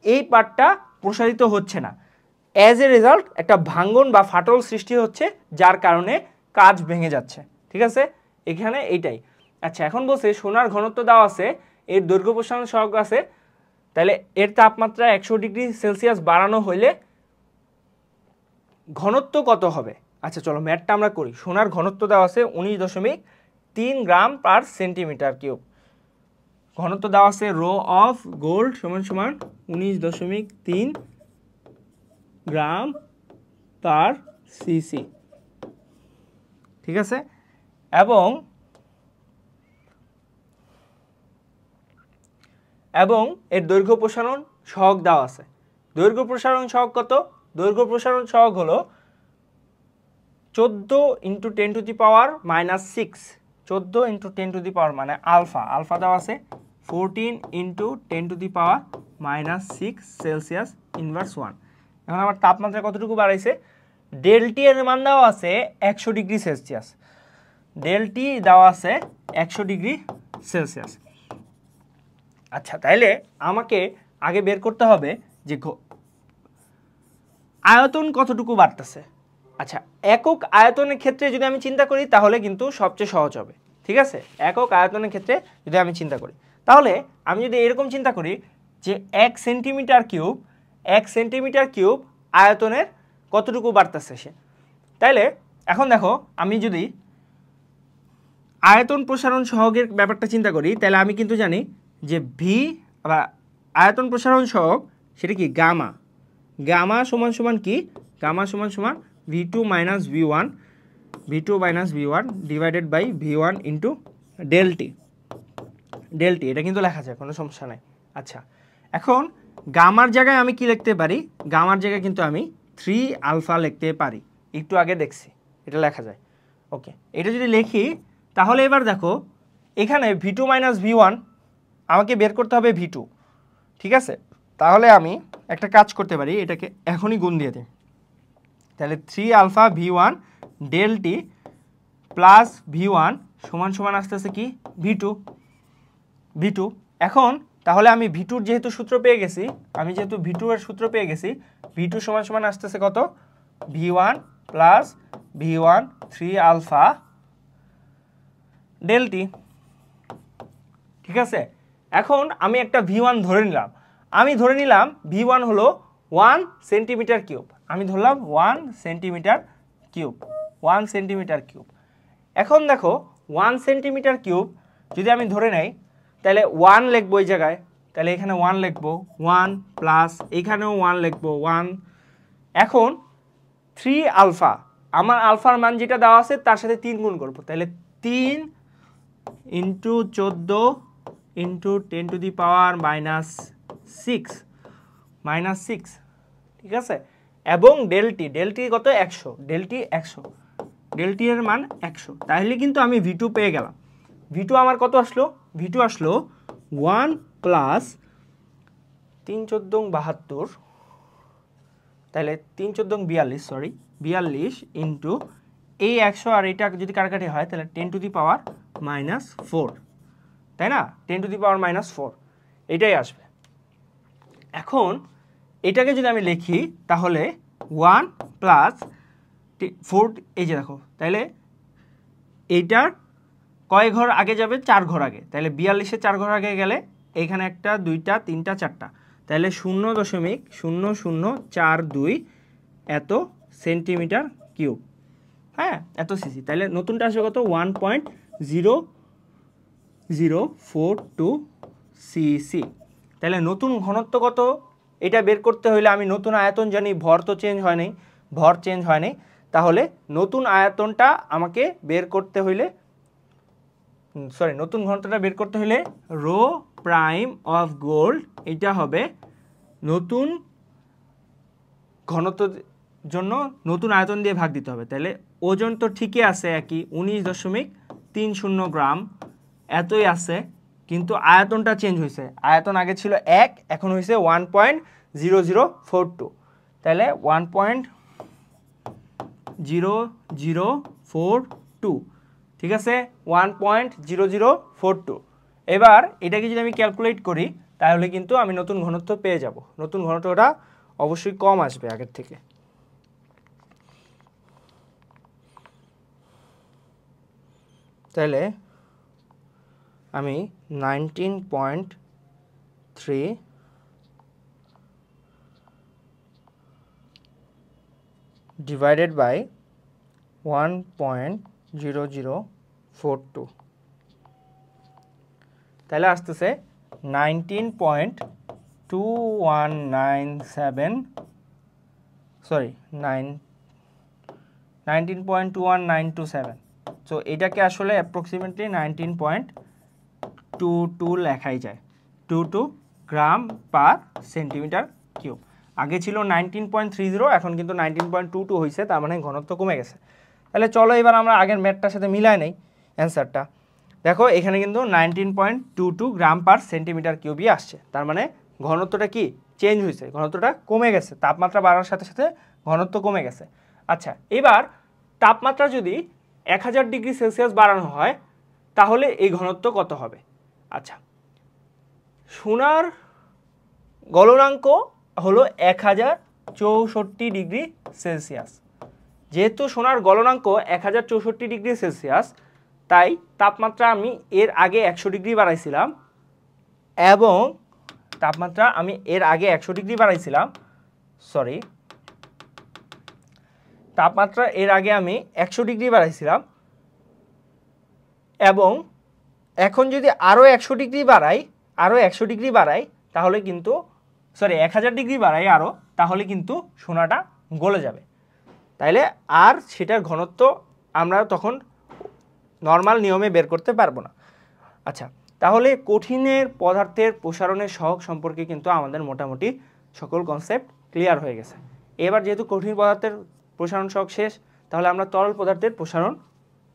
এই পার্টটা প্রসারিত হচ্ছে না। অ্যাজ এ রেজাল্ট একটা ভাঙ্গন বা ফাটল সৃষ্টি হচ্ছে, যার কারণে কাঁচ ভেঙে যাচ্ছে। ঠিক আছে, এখানে এইটাই। আচ্ছা, এখন বলছে সোনার ঘনত্ব দেওয়া আছে, এর দৈর্ঘ্য প্রসারণ সহগ আছে, তাহলে এর তাপমাত্রা 100 ডিগ্রি সেলসিয়াস বাড়ানো হইলে ঘনত্ব কত হবে। আচ্ছা চলো ম্যাথটা আমরা করি। সোনার ঘনত্ব দেওয়া আছে 19.3 গ্রাম পার সেন্টিমিটার কিউব। ঘনত্ব দেওয়া আছে রো অফ গোল্ড সমান সমান 19.3 গ্রাম পার সিসি। ঠিক আছে, এবং এর দৈর্ঘ্য প্রসারণ সহগ দেওয়া আছে। দৈর্ঘ্য প্রসারণ সহগ কত? দৈর্ঘ্য প্রসারণ সহগ হলো 14 × 10⁻⁻6। 14 × 10⁻, মানে আলফা। আলফা দেওয়া আছে 14 × 10⁻⁻6 সেলসিয়াস ইনভার্স 1। এখন আমার তাপমাত্রা কতটুকু বাড়াইছে? ডেলটি এর মান দেওয়া আছে 100 ডিগ্রি সেলসিয়াস। ডেলটি দেওয়া আছে 100 ডিগ্রি সেলসিয়াস। আচ্ছা, তাইলে আমাকে আগে বের করতে হবে যে আয়তন কতটুকু বাড়তেছে। আচ্ছা, একক আয়তনের ক্ষেত্রে যদি আমি চিন্তা করি তাহলে কিন্তু সবচেয়ে সহজ হবে। ঠিক আছে, একক আয়তনের ক্ষেত্রে যদি আমি চিন্তা করি, তাহলে আমি যদি এরকম চিন্তা করি যে 1 সেন্টিমিটার কিউব আয়তনের কতটুকু বাড়তেছে সে, তাইলে এখন দেখো, আমি যদি আয়তন প্রসারণ সহগের ব্যাপারটা চিন্তা করি, তাহলে আমি কিন্তু জানি যে ভি বা আয়তন প্রসারণ সহগ সেটা কি গামা। গামা সমান সমান কি? গামা সমান সমান V2 - V1, V2 - V1 divided by V1 into delta. Delta এটা কিন্তু লেখা যায়, কোনো সমস্যা নাই। আচ্ছা, এখন গামার জায়গায় আমি কি লিখতে পারি? গামার জায়গায় কিন্তু আমি 3 আলফা লিখতে পারি। একটু আগে দেখছি এটা লেখা যায়। ওকে, এটা যদি লিখি তাহলে এবার দেখো, এখানে V2 - V1 আমাকে বের করতে হবে V2। ঠিক আছে, তাহলে আমি একটা কাজ করতে পারি, এটাকে এখনই গুণ দিয়ে দিই। তাহলে 3 আলফা V1 ডেলটি প্লাস V1 সমান সমান আসতেছে কি? V2। এখন তাহলে আমি V2-র যেহেতু সূত্র পেয়ে গেছি, এর সূত্র পেয়ে গেছি, V2 সমান সমান আসতেছে কত? V1 plus V1 3 alpha ডেলটি। ঠিক আছে, এখন আমি একটা V1 ধরে নিলাম। আমি ধরে নিলাম V1 হলো 1 সেন্টিমিটার কিউব। আমি ধরলাম 1 সেন্টিমিটার কিউব। এখন দেখো 1 সেন্টিমিটার কিউব যদি আমি ধরে নেই, তাহলে 1 লিখবো এই জায়গায়, তাহলে এখানে 1 লিখবো, 1 প্লাস এখানেও 1 লিখবো, 1। এখন 3 আলফা, আমার আলফার মান যেটা দেওয়া আছে তার সাথে 3 গুণ করবো, তাহলে 3 × 14 × 10⁻⁻6 ঠিক আছে, এবং ডেলটি কত? 100। ডেলটি এর মান 100। তাহলে কিন্তু আমি V2 পেয়ে গেলাম। V2 আমার কত আসলো? V2 আসলো 1 প্লাস 3 × 14 = 72, তাহলে 3 × 14 = 42 ইন্টু এই 100 আর এটা যদি কাটাকাটি হয় তাহলে 10⁻⁻4, তাই না? 10⁻⁻4 এটাই আসবে। এখন এটাকে যদি আমি লিখি তাহলে 1 প্লাস 4, এই যে দেখো, তাহলে এইটার কয় ঘর আগে যাবে? 4 ঘর আগে। তাহলে 42-এ 4 ঘর আগে গেলে এইখানে 1, 2, 3, 4টা, তাহলে 0.0042 এত সেন্টিমিটার কিউব। হ্যাঁ, এত সিসি। তাহলে নতুনটা আসবে কত? 0.0042 সিসি। তাহলে নতুন ঘনত্ব কত এটা বের করতে হলে আমি নতুন আয়তন জানি, ভর তো চেঞ্জ হয় নাই, ভর চেঞ্জ হয় নাই, তাহলে নতুন আয়তনটা আমাকে বের করতে হইলে নতুন ঘনত্বটা বের করতে হলে রো প্রাইম অফ গোল্ড এটা হবে নতুন ঘনত্ব জন্য নতুন আয়তন দিয়ে ভাগ দিতে হবে। তাহলে ওজন তো ঠিকই আছে একই 19.30 গ্রাম এতই আছে, কিন্তু আয়তনটা চেঞ্জ হয়েছে। আয়তন আগে ছিল 1, এখন হয়েছে 1.0042। তাহলে 1.0042, ঠিক আছে, 1.0042। এবার এটাকে যদি আমি ক্যালকুলেট করি তাহলে কিন্তু আমি নতুন ঘনত্ব পেয়ে যাব। নতুন ঘনত্বটা অবশ্যই কম আসবে আগের থেকে। তাহলে আমি 19.3 ডিভাইডেড বাই 1.0042, তাহলে আসতেছে 19.2197। সো এটাকে আসলে অ্যাপ্রক্সিমেটলি 19.22 লেখাই যায়, 22 গ্রাম পার সেন্টিমিটার কিউব। আগে ছিল 19.30, এখন কিন্তু 19.22 হয়েছে, তার মানে ঘনত্ব কমে গেছে। তাহলে চলো এবার আমরা আগের ম্যাথটার সাথে মিলাই নেই অ্যান্সারটা। দেখো এখানে কিন্তু 19.22 গ্রাম পার সেন্টিমিটার কিউবই আসছে, তার মানে ঘনত্বটা কি চেঞ্জ হয়েছে, ঘনত্বটা কমে গেছে, তাপমাত্রা বাড়ার সাথে সাথে ঘনত্ব কমে গেছে। আচ্ছা, এবার তাপমাত্রা যদি 1000 ডিগ্রি সেলসিয়াস বাড়ানো হয় তাহলে এই ঘনত্ব কত হবে? আচ্ছা, সোনার গলনাঙ্ক হলো 1064 ডিগ্রি সেলসিয়াস। যেহেতু সোনার গলনাঙ্ক 1064 ডিগ্রি সেলসিয়াস, তাই তাপমাত্রা আমি এর আগে 100 ডিগ্রি বাড়াইছিলাম, এবং তাপমাত্রা আমি এর আগে 100 ডিগ্রি বাড়াইছিলাম, তাপমাত্রা এর আগে আমি 100 ডিগ্রি বাড়াইছিলাম, এবং এখন যদি আরও 100 ডিগ্রি বাড়াই তাহলে কিন্তু 1000 ডিগ্রি বাড়াই আরও, তাহলে কিন্তু সোনাটা গলে যাবে। তাইলে আর সেটার ঘনত্ব আমরা তখন নর্মাল নিয়মে বের করতে পারবো না। আচ্ছা, তাহলে কঠিনের পদার্থের প্রসারণের সহগ সম্পর্কে কিন্তু আমাদের মোটামুটি সকল কনসেপ্ট ক্লিয়ার হয়ে গেছে। এবার যেহেতু কঠিন পদার্থের প্রসারণ সহগ শেষ, তাহলে আমরা তরল পদার্থের প্রসারণ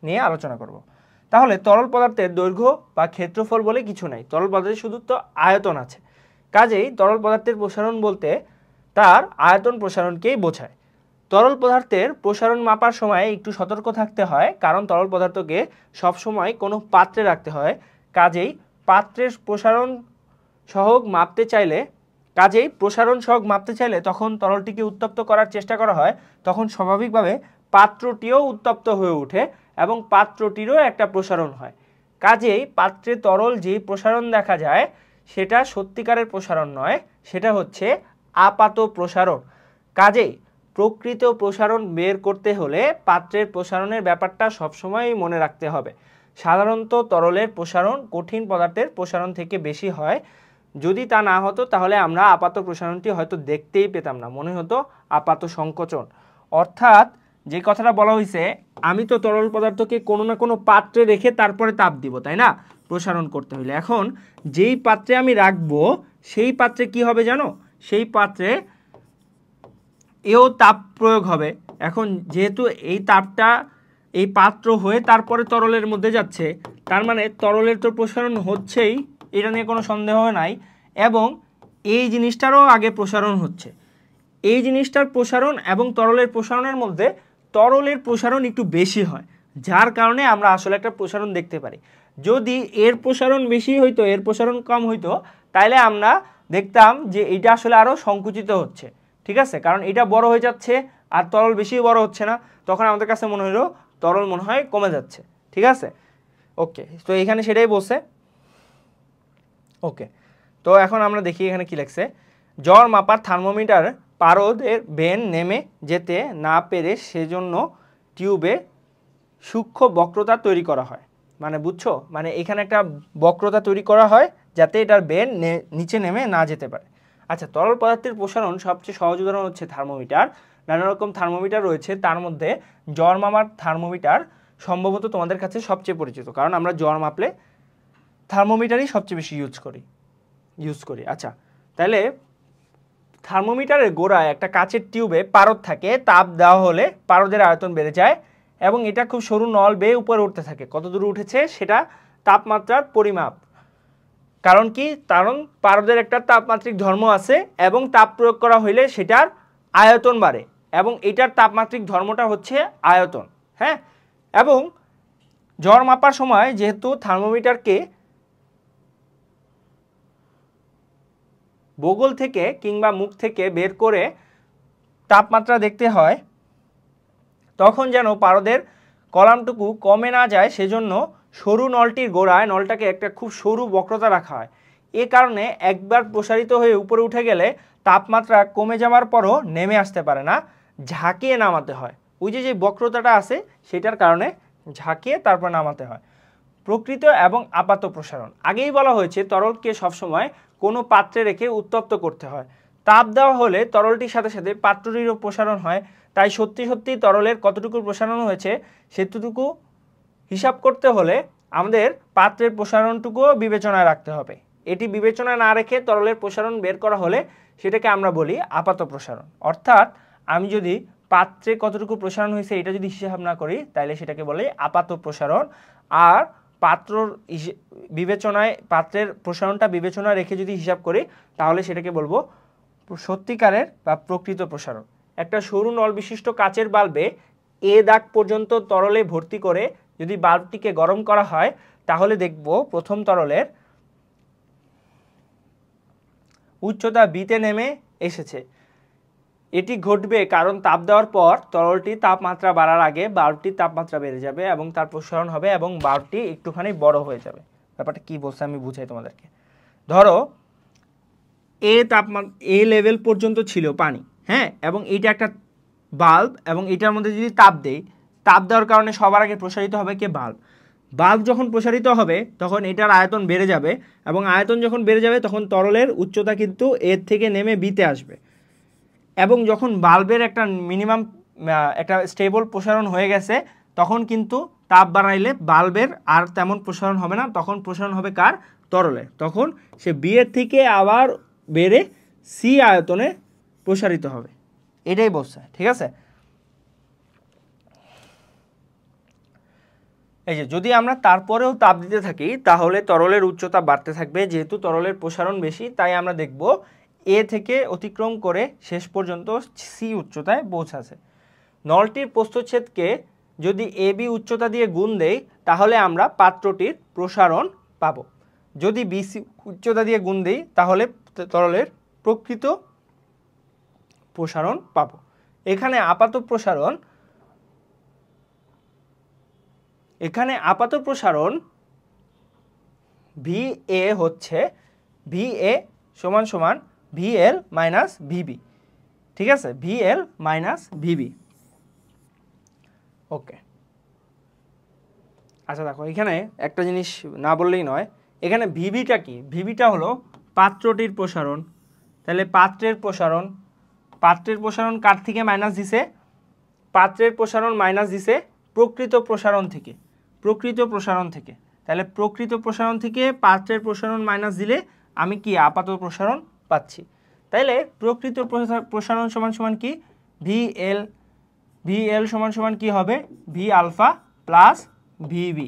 নিয়ে আলোচনা করব। তাহলে তরল পদার্থের দৈর্ঘ্য বা ক্ষেত্রফল বলে কিছু নাই, তরল পদার্থের শুধু তো আয়তন আছে। কাজেই তরল পদার্থের প্রসারণ বলতে তার আয়তন প্রসারণকেই বোঝায়। তরল পদার্থের প্রসারণ মাপার সময় একটু সতর্ক থাকতে হয়, কারণ তরল পদার্থকে সবসময় কোনো পাত্রে রাখতে হয়। কাজেই প্রসারণ সহগ মাপতে চাইলে তখন তরলটিকে উত্তপ্ত করার চেষ্টা করা হয়, তখন স্বাভাবিকভাবে পাত্রটিও উত্তপ্ত হয়ে ওঠে এবং পাত্রটিরও একটা প্রসারণ হয়। কাজেই পাত্রে তরল যেই প্রসারণ দেখা যায় সেটা সত্যিকারের প্রসারণ নয়, সেটা হচ্ছে আপাত প্রসারণ। কাজেই প্রকৃত প্রসারণ বের করতে হলে পাত্রের প্রসারণের ব্যাপারটা সবসময় মনে রাখতে হবে। সাধারণত তরলের প্রসারণ কঠিন পদার্থের প্রসারণ থেকে বেশি হয়। যদি তা না হতো তাহলে আমরা আপাত প্রসারণটি হয়তো দেখতেই পেতাম না, মনে হতো আপাত সংকোচন। অর্থাৎ যে কথাটা বলা হয়েছে, আমি তো তরল পদার্থকে কোনো না কোনো পাত্রে রেখে তারপরে তাপ দিব, তাই না, প্রসারণ করতে হলে। এখন যেই পাত্রে আমি রাখবো সেই পাত্রে কি হবে জানো? সেই পাত্রে এও তাপ প্রয়োগ হবে। এখন যেহেতু এই তাপটা এই পাত্র হয়ে তারপরে তরলের মধ্যে যাচ্ছে, তার মানে তরলের তো প্রসারণ হচ্ছেই, এটা নিয়ে কোনো সন্দেহ নাই, এবং এই জিনিসটারও আগে প্রসারণ হচ্ছে। এই জিনিসটার প্রসারণ এবং তরলের প্রসারণের মধ্যে তরলের প্রসারণ একটু বেশি হয়, যার কারণে আমরা আসলে একটা প্রসারণ দেখতে পারি। যদি এর প্রসারণ বেশি হইতো, এর প্রসারণ কম হইতো, তাইলে আমরা দেখতাম যে এটা আসলে আরও সংকুচিত হচ্ছে, ঠিক আছে, কারণ এটা বড় হয়ে যাচ্ছে আর তরল বেশি বড় হচ্ছে না, তখন আমাদের কাছে মনে হলো তরল মনে হয় কমে যাচ্ছে, ঠিক আছে। ওকে, তো এখানে সেটাই বলছে। ওকে, তো এখন আমরা দেখি এখানে কি লিখছে। জ্বর মাপার থার্মোমিটার পারদের বেন নেমে যেতে না পেরে সেজন্য টিউবে সূক্ষ্ম বক্রতা তৈরি করা হয়। মানে বুঝছো, মানে এখানে একটা বক্রতা তৈরি করা হয় যাতে এটার বের নিচে নেমে না যেতে পারে। আচ্ছা, তরল পদার্থের প্রসারণ সবচেয়ে সহজ উদাহরণ হচ্ছে থার্মোমিটার। নানা রকম থার্মোমিটার রয়েছে, তার মধ্যে জ্বর মাপার থার্মোমিটার সম্ভবত তোমাদের কাছে সবচেয়ে পরিচিত, কারণ আমরা জ্বর মাপলে থার্মোমিটারই সবচেয়ে বেশি ইউজ করি। আচ্ছা, তাহলে থার্মোমিটারের গোড়ায় একটা কাচের টিউবে পারদ থাকে, তাপ দেওয়া হলে পারদের আয়তন বেড়ে যায় এবং এটা খুব সরু নল বেয়ে উপরে উঠতে থাকে। কত দূর উঠেছে সেটা তাপমাত্রার পরিমাপ। কারণ কি? কারণ পারদের একটা তাপমাত্রিক ধর্ম আছে এবং তাপ প্রয়োগ করা হইলে সেটার আয়তন বাড়ে এবং এটার তাপমাত্রিক ধর্মটা হচ্ছে আয়তন। হ্যাঁ, এবং জ্বর মাপার সময় যেহেতু থার্মোমিটারকে বগল থেকে কিংবা মুখ থেকে বের করে তাপমাত্রা দেখতে হয়, তখন যেন পারদের কলামটুকু কমে না যায় সেজন্য সরু নলটির গোড়ায় নলটাকে একটা খুব সরু বক্রতা রাখা হয়। এ কারণে একবার প্রসারিত হয়ে উপরে উঠে গেলে তাপমাত্রা কমে যাওয়ার পরও নেমে আসতে পারে না, ঝাঁকিয়ে নামাতে হয়। ওই যে বক্রতাটা আছে সেটার কারণে ঝাঁকিয়ে তারপর নামাতে হয়। প্রকৃত এবং আপাত প্রসারণ। আগেই বলা হয়েছে তরলকে সবসময় কোনো পাত্রে রেখে উত্তপ্ত করতে হয়। তাপ দেওয়া হলে তরলটির সাথে সাথে পাত্রটিরও প্রসারণ হয়। তাই সত্যি সত্যি তরলের কতটুকু প্রসারণ হয়েছে সেটুকু হিসাব করতে হলে আমাদের পাত্রের প্রসারণটুকুও বিবেচনায় রাখতে হবে। এটি বিবেচনায় না রেখে তরলের প্রসারণ বের করা হলে সেটাকে আমরা বলি আপাত প্রসারণ। অর্থাৎ আমি যদি পাত্রে কতটুকু প্রসারণ হয়েছে এটা যদি হিসাব না করি তাহলে সেটাকে বলে আপাত প্রসারণ। আর পাত্রের প্রসারণটা বিবেচনায় রেখে যদি হিসাব করি তাহলে সেটাকে বলবো সত্যিকারের বা প্রকৃত প্রসারণ। একটা সরু নল বিশিষ্ট কাচের বাল্বে এ দাগ পর্যন্ত তরলে ভর্তি করে যদি বাল্বটিকে গরম করা হয় তাহলে দেখব প্রথম তরলের উচ্চতা বিতে নেমে এসেছে। এটি ঘটবে কারণ তাপ দেওয়ার পর তরলটির তাপমাত্রা বাড়ার আগে বাল্বটির তাপমাত্রা বেড়ে যাবে এবং তার প্রসারণ হবে এবং বাল্বটি একটুখানি বড় হয়ে যাবে। ব্যাপারটা কি বলছে আমি বুঝাই তোমাদেরকে। ধরো এ লেভেল পর্যন্ত ছিল পানি, হ্যাঁ, এবং এইটা একটা বাল্ব এবং এটার মধ্যে যদি তাপ দেই, তাপ দেওয়ার কারণে সবার আগে প্রসারিত হবে কে? বাল্ব যখন প্রসারিত হবে তখন এটার আয়তন বেড়ে যাবে এবং আয়তন যখন বেড়ে যাবে তখন তরলের উচ্চতা কিন্তু এর থেকে নেমে বিতে আসবে এবং যখন বাল্বের একটা মিনিমাম একটা স্টেবল প্রসারণ হয়ে গেছে তখন কিন্তু তাপ বাড়াইলে বাল্বের আর তেমন প্রসারণ হবে না, তখন প্রসারণ হবে কার? তরলের। তখন সে বি এর থেকে আবার বেড়ে সি আয়তনে প্রসারিত হবে। এটাই বলছে, ঠিক আছে? এই যে যদি আমরা তারপরেও তাপ দিতে থাকি তাহলে তরলের উচ্চতা বাড়তে থাকবে। যেহেতু তরলের প্রসারণ বেশি তাই আমরা দেখব এ থেকে অতিক্রম করে শেষ পর্যন্ত সি উচ্চতায় পৌঁছাছে। নলটির প্রস্থচ্ছেদকে যদি এ বি উচ্চতা দিয়ে গুণ দেই তাহলে আমরা পাত্রটির প্রসারণ পাবো। যদি বিসি উচ্চতা দিয়ে গুণ দিই তাহলে তরলের প্রকৃত প্রসারণ পাবো। এখানে আপাত প্রসারণ ভি এ হচ্ছে ভি এ সমান সমান ভিএল মাইনাস ভিবি, ঠিক আছে? VL minus VB. ওকে, আচ্ছা দেখো এখানে একটা জিনিস না বললেই নয়, এখানে ভিবিটা কি? ভিবিটা হলো পাত্রটির প্রসারণ। তাহলে পাত্রের প্রসারণ কার থেকে মাইনাস দিছে? পাত্রের প্রসারণ মাইনাস দিছে প্রকৃত প্রসারণ থেকে। তাহলে প্রকৃত প্রসারণ থেকে পাত্রের প্রসারণ মাইনাস দিলে আমি কি? আপাত প্রসারণ পাচ্ছি। তাইলে প্রকৃত প্রসারণ সমান সমান কি? ভিএল সমান সমান কি হবে? ভি আলফা প্লাস ভিবি,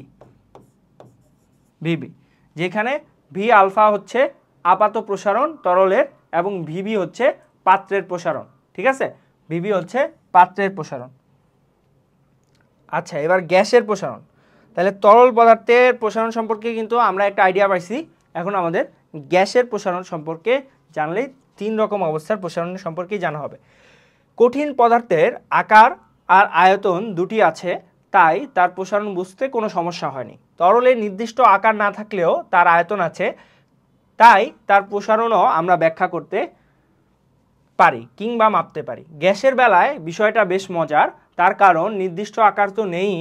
যেখানে ভি আলফা হচ্ছে আপাত প্রসারণ তরলের এবং ভিবি হচ্ছে পাত্রের প্রসারণ, ঠিক আছে? ভিবি হচ্ছে পাত্রের প্রসারণ। আচ্ছা, এবার গ্যাসের প্রসারণ। তাহলে তরল পদার্থের প্রসারণ সম্পর্কে কিন্তু আমরা একটা আইডিয়া পাইছি। এখন আমাদের গ্যাসের প্রসারণ সম্পর্কে জানলেই 3 রকম অবস্থার প্রসারণ সম্পর্কে জানা হবে। কঠিন পদার্থের আকার আর আয়তন দুটি আছে, তাই তার প্রসারণ বুঝতে কোনো সমস্যা হয়নি। তরলের নির্দিষ্ট আকার না থাকলেও তার আয়তন আছে, তাই তার প্রসারণও আমরা ব্যাখ্যা করতে পারি কিংবা মাপতে পারি। গ্যাসের বেলায় বিষয়টা বেশ মজার, তার কারণ নির্দিষ্ট আকার তো নেই,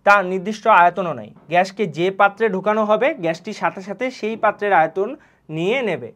তার নির্দিষ্ট আয়তনও নেই। গ্যাসকে যে পাত্রে ঢোকানো হবে গ্যাসটির সাথে সাথে সেই পাত্রের আয়তন নিয়ে নেবে।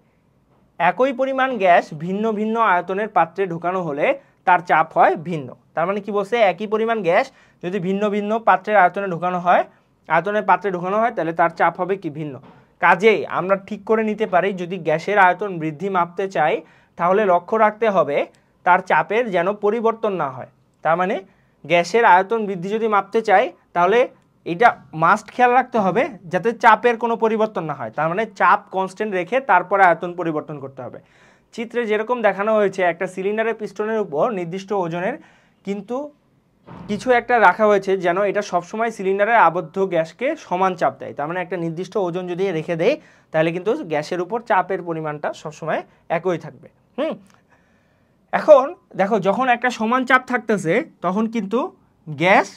একই পরিমাণ গ্যাস ভিন্ন ভিন্ন আয়তনের পাত্রে ঢোকানো হলে তার চাপ হয় ভিন্ন। তার মানে কি বলছে, একই পরিমাণ গ্যাস যদি ভিন্ন ভিন্ন পাত্রের আয়তনের পাত্রে ঢোকানো হয় তাহলে তার চাপ হবে কি ভিন্ন। কাজেই আমরা ঠিক করে নিতে পারি যদি গ্যাসের আয়তন বৃদ্ধি মাপতে চাই তাহলে লক্ষ্য রাখতে হবে তার চাপের যেন পরিবর্তন না হয়। তার মানে গ্যাসের আয়তন বৃদ্ধি যদি মাপতে চাই তাহলে এটা মাস্ট খেয়াল রাখতে হবে যাতে চাপের কোনো পরিবর্তন না হয়। তার মানে চাপ কনস্ট্যান্ট রেখে তারপরে আয়তন পরিবর্তন করতে হবে। চিত্রে যেরকম দেখানো হয়েছে একটা সিলিন্ডারের পিস্টনের উপর নির্দিষ্ট ওজনের কিন্তু কিছু একটা রাখা হয়েছে যেন এটা সবসময় সিলিন্ডারের আবদ্ধ গ্যাসকে সমান চাপ দেয়। তার মানে একটা নির্দিষ্ট ওজন যদি রেখে দেয় তাহলে কিন্তু গ্যাসের উপর চাপের পরিমাণটা সবসময় একই থাকবে। এখন দেখো যখন একটা সমান চাপ থাকতেছে তখন কিন্তু গ্যাস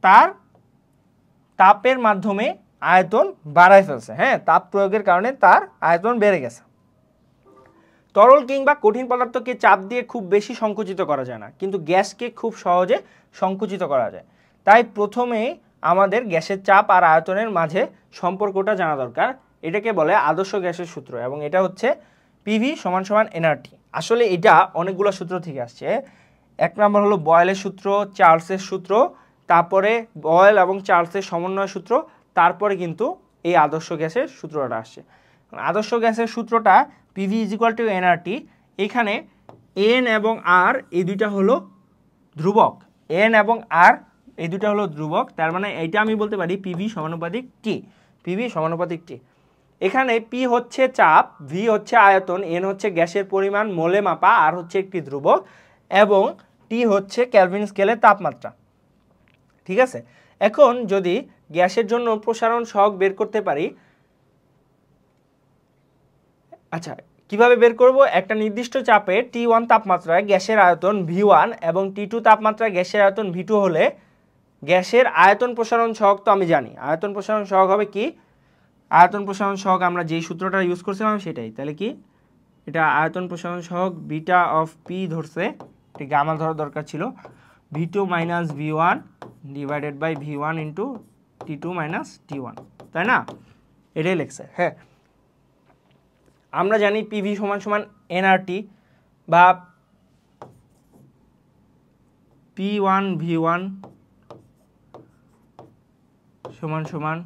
তার তাপের মাধ্যমে আয়তন বাড়ায় ফেলছে। তাপ প্রয়োগের কারণে তার আয়তন বেড়ে গেছে। তরল কিংবা কঠিন পদার্থকে চাপ দিয়ে খুব বেশি সংকুচিত করা যায় না, কিন্তু গ্যাসকে খুব সহজে সংকুচিত করা যায়। তাই প্রথমে আমাদের গ্যাসের চাপ আর আয়তনের মাঝে সম্পর্কটা জানা দরকার। এটাকে বলে আদর্শ গ্যাসের সূত্র এবং এটা হচ্ছে পিভি সমান সমান এনআরটি। আসলে এটা অনেকগুলো সূত্র থেকে আসছে। এক নম্বর হলো বয়েলের সূত্র, চার্লসের সূত্র, তারপরে বয়েল এবং চার্লসের সমন্বয় সূত্র, তারপরে কিন্তু এই আদর্শ গ্যাসের সূত্রটা আসছে। আদর্শ গ্যাসের সূত্রটা PV is equal two nRT. এখানে এন এবং আর এই দুইটা হলো ধ্রুবক, এন এবং আর এই দুইটা হলো ধ্রুবক। তার মানে এইটা আমি বলতে পারি পিভি সমানুপাতিক টি, পিভি সমানুপাতিক টি। এখানে পি হচ্ছে চাপ, ভি হচ্ছে আয়তন, এন হচ্ছে গ্যাসের পরিমাণ মোলে মাপা, আর হচ্ছে একটি ধ্রুবক, এবং টি হচ্ছে কেলভিন স্কেলের তাপমাত্রা। ঠিক আছে, এখন যদি গ্যাসের জন্য প্রসারণ সহগ বের করতে পারি, আচ্ছা কিভাবে বের করব? একটা নির্দিষ্ট চাপে T1 তাপমাত্রায় গ্যাসের আয়তন V1 এবং T2 তাপমাত্রায় গ্যাসের আয়তন V2 হলে গ্যাসের আয়তন প্রসারণ সহগ তো আমি জানি। আয়তন প্রসারণ সহগ হবে কি? আয়তন প্রসারণ সহগ আমরা যেই সূত্রটা ইউজ করছিলাম সেটাই। তাহলে কি এটা আয়তন প্রসারণ সহগ বিটা অফ পি ধরছে, এটা গামা ধরার দরকার ছিল, V2 minus V1 divided by V1 into T2 minus T1, তাই না? এটাই লেখছে। আমরা জানি পিভি সমান সমান এনআরটি বা P1 V1 সমান সমান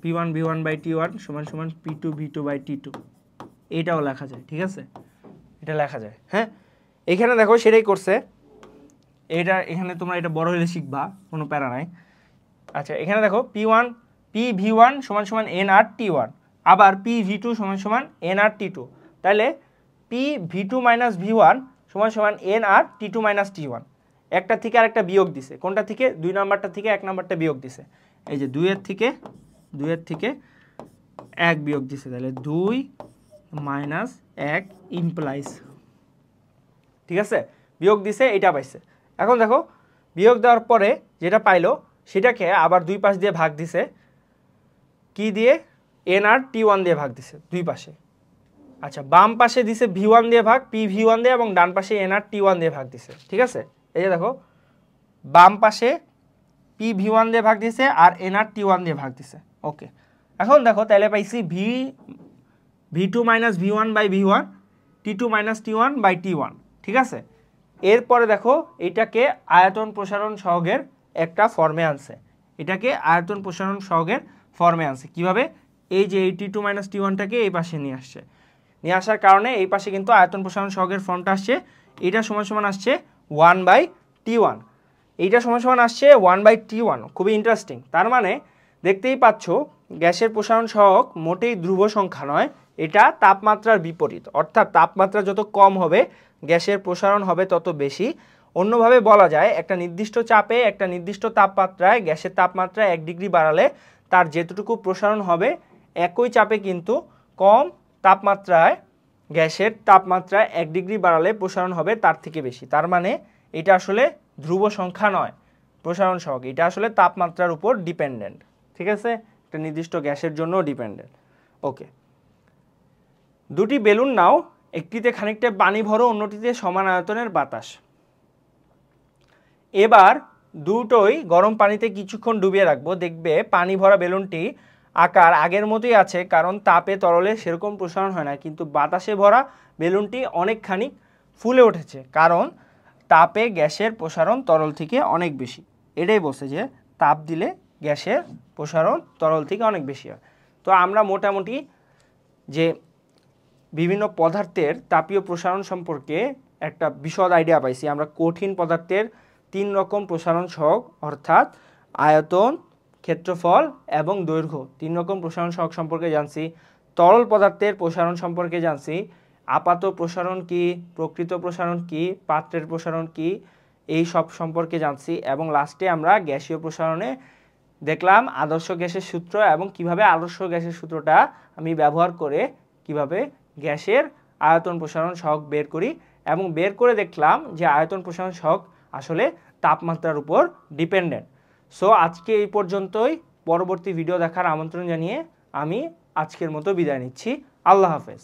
P1 V1 বাই T1 সমান সমান P2 V2 বাই T2, এটাও লেখা যায়। ঠিক আছে, এটা লেখা যায়। এখানে দেখো সেটাই করছে। এখানে তোমরা এটা বড় হলে শিখবা, কোনো প্যারা নাই। আচ্ছা এখানে দেখো PV1 সমান সমান nRT1, আবার PV2 সমান সমান nRT2। তাহলে PV2 মাইনাস V1 সমান সমান nRT2 মাইনাস T1। একটা থেকে আরেকটা বিয়োগ দিছে, কোনটা থেকে? 2 নাম্বারটা থেকে 1 নাম্বারটা বিয়োগ দিছে। এই যে 2 এর থেকে 1 বিয়োগ দিছে, তাহলে 2 মাইনাস 1 ইমপ্লাইজ, ঠিক আছে, বিয়োগ দিছে, এটা পাইছে। এখন দেখো বিয়োগ দেওয়ার পরে যেটা পাইলো সেটাকে আবার দুই পাশ দিয়ে ভাগ দিছে, কি দিয়ে? nRT1 দিয়ে ভাগ দিছে দুই পাশে। আচ্ছা বাম পাশে দিছে V1 দিয়ে ভাগ, PV1 দিয়ে, এবং ডান পাশে nRT1 দিয়ে ভাগ দিছে। ঠিক আছে, এই যে দেখো বাম পাশে PV1 দিয়ে ভাগ দিছে আর nRT1 দিয়ে ভাগ দিছে। ওকে, এখন দেখো তাহলে পাইছি V2 minus V1 by V1, T2 minus T1 by T1। ঠিক আছে, এরপরে দেখো এটাকে আয়তন প্রসারণ সহগের একটা ফর্মে আনছে, এটাকে আয়তন প্রসারণ সহগের ফর্মে আনছে। কিভাবে? এই যে এই T2 মাইনাস T1টাকে এই পাশে নিয়ে আসছে, নিয়ে আসার কারণে এই পাশে কিন্তু আয়তন প্রসারণ সহগের ফর্মটা আসছে। এটা সমান সমান আসছে 1 বাই T1, এইটা সমান সমান আসছে 1 বাই T1। খুবই ইন্টারেস্টিং। তার মানে দেখতেই পাচ্ছ গ্যাসের প্রসারণ সহগ মোটেই ধ্রুব সংখ্যা নয়, এটা তাপমাত্রার বিপরীত। অর্থাৎ তাপমাত্রা যত কম হবে গ্যাসের প্রসারণ হবে তত বেশি। অন্যভাবে বলা যায় একটা নির্দিষ্ট চাপে একটা নির্দিষ্ট তাপমাত্রায় গ্যাসের তাপমাত্রা 1 ডিগ্রি বাড়ালে তার যেতটুকু প্রসারণ হবে একই চাপে কিন্তু কম তাপমাত্রায় গ্যাসের তাপমাত্রা 1 ডিগ্রি বাড়ালে প্রসারণ হবে তার থেকে বেশি। তার মানে এটা আসলে ধ্রুব সংখ্যা নয় প্রসারণ সহগ, এটা আসলে তাপমাত্রার উপর ডিপেন্ডেন্ট। ঠিক আছে, একটা নির্দিষ্ট গ্যাসের জন্য ডিপেন্ডেন্ট। ওকে, দুটি বেলুন নাও, একটিতে খানিকটা পানি ভরো, অন্যটিতে সমান আয়তনের বাতাস। এবার দুটোই গরম পানিতে কিছুক্ষণ ডুবিয়ে রাখবো। দেখবে পানি ভরা বেলুনটি আকার আগের মতোই আছে, কারণ তাপে তরলে সেরকম প্রসারণ হয় না, কিন্তু বাতাসে ভরা বেলুনটি অনেকখানি ফুলে উঠেছে, কারণ তাপে গ্যাসের প্রসারণ তরল থেকে অনেক বেশি। এটাই বলছে যে তাপ দিলে গ্যাসের প্রসারণ তরল থেকে অনেক বেশি হয়। তো আমরা মোটামুটি যে বিভিন্ন পদার্থের তাপীয় প্রসারণ সম্পর্কে একটা বিশদ আইডিয়া পাইছি। আমরা কঠিন পদার্থের 3 রকম প্রসারণ সহগ, অর্থাৎ আয়তন, ক্ষেত্রফল এবং দৈর্ঘ্য, 3 রকম প্রসারণ সহগ সম্পর্কে জানছি। তরল পদার্থের প্রসারণ সম্পর্কে জানছি, আপাত প্রসারণ কি, প্রকৃত প্রসারণ কি, পাত্রের প্রসারণ কি, এই সব সম্পর্কে জানছি। এবং লাস্টে আমরা গ্যাসীয় প্রসারণে দেখলাম আদর্শ গ্যাসের সূত্র এবং কিভাবে আদর্শ গ্যাসের সূত্রটা আমি ব্যবহার করে কিভাবে গ্যাসের আয়তন প্রসারণ সহগ বের করি, এবং বের করে দেখলাম যে আয়তন প্রসারণ সহগ আসলে তাপমাত্রার উপর ডিপেন্ডেন্ট। সো আজকে এই পর্যন্তই। পরবর্তী ভিডিও দেখার আমন্ত্রণ জানিয়ে আমি আজকের মতো বিদায় নিচ্ছি। আল্লাহ হাফেজ।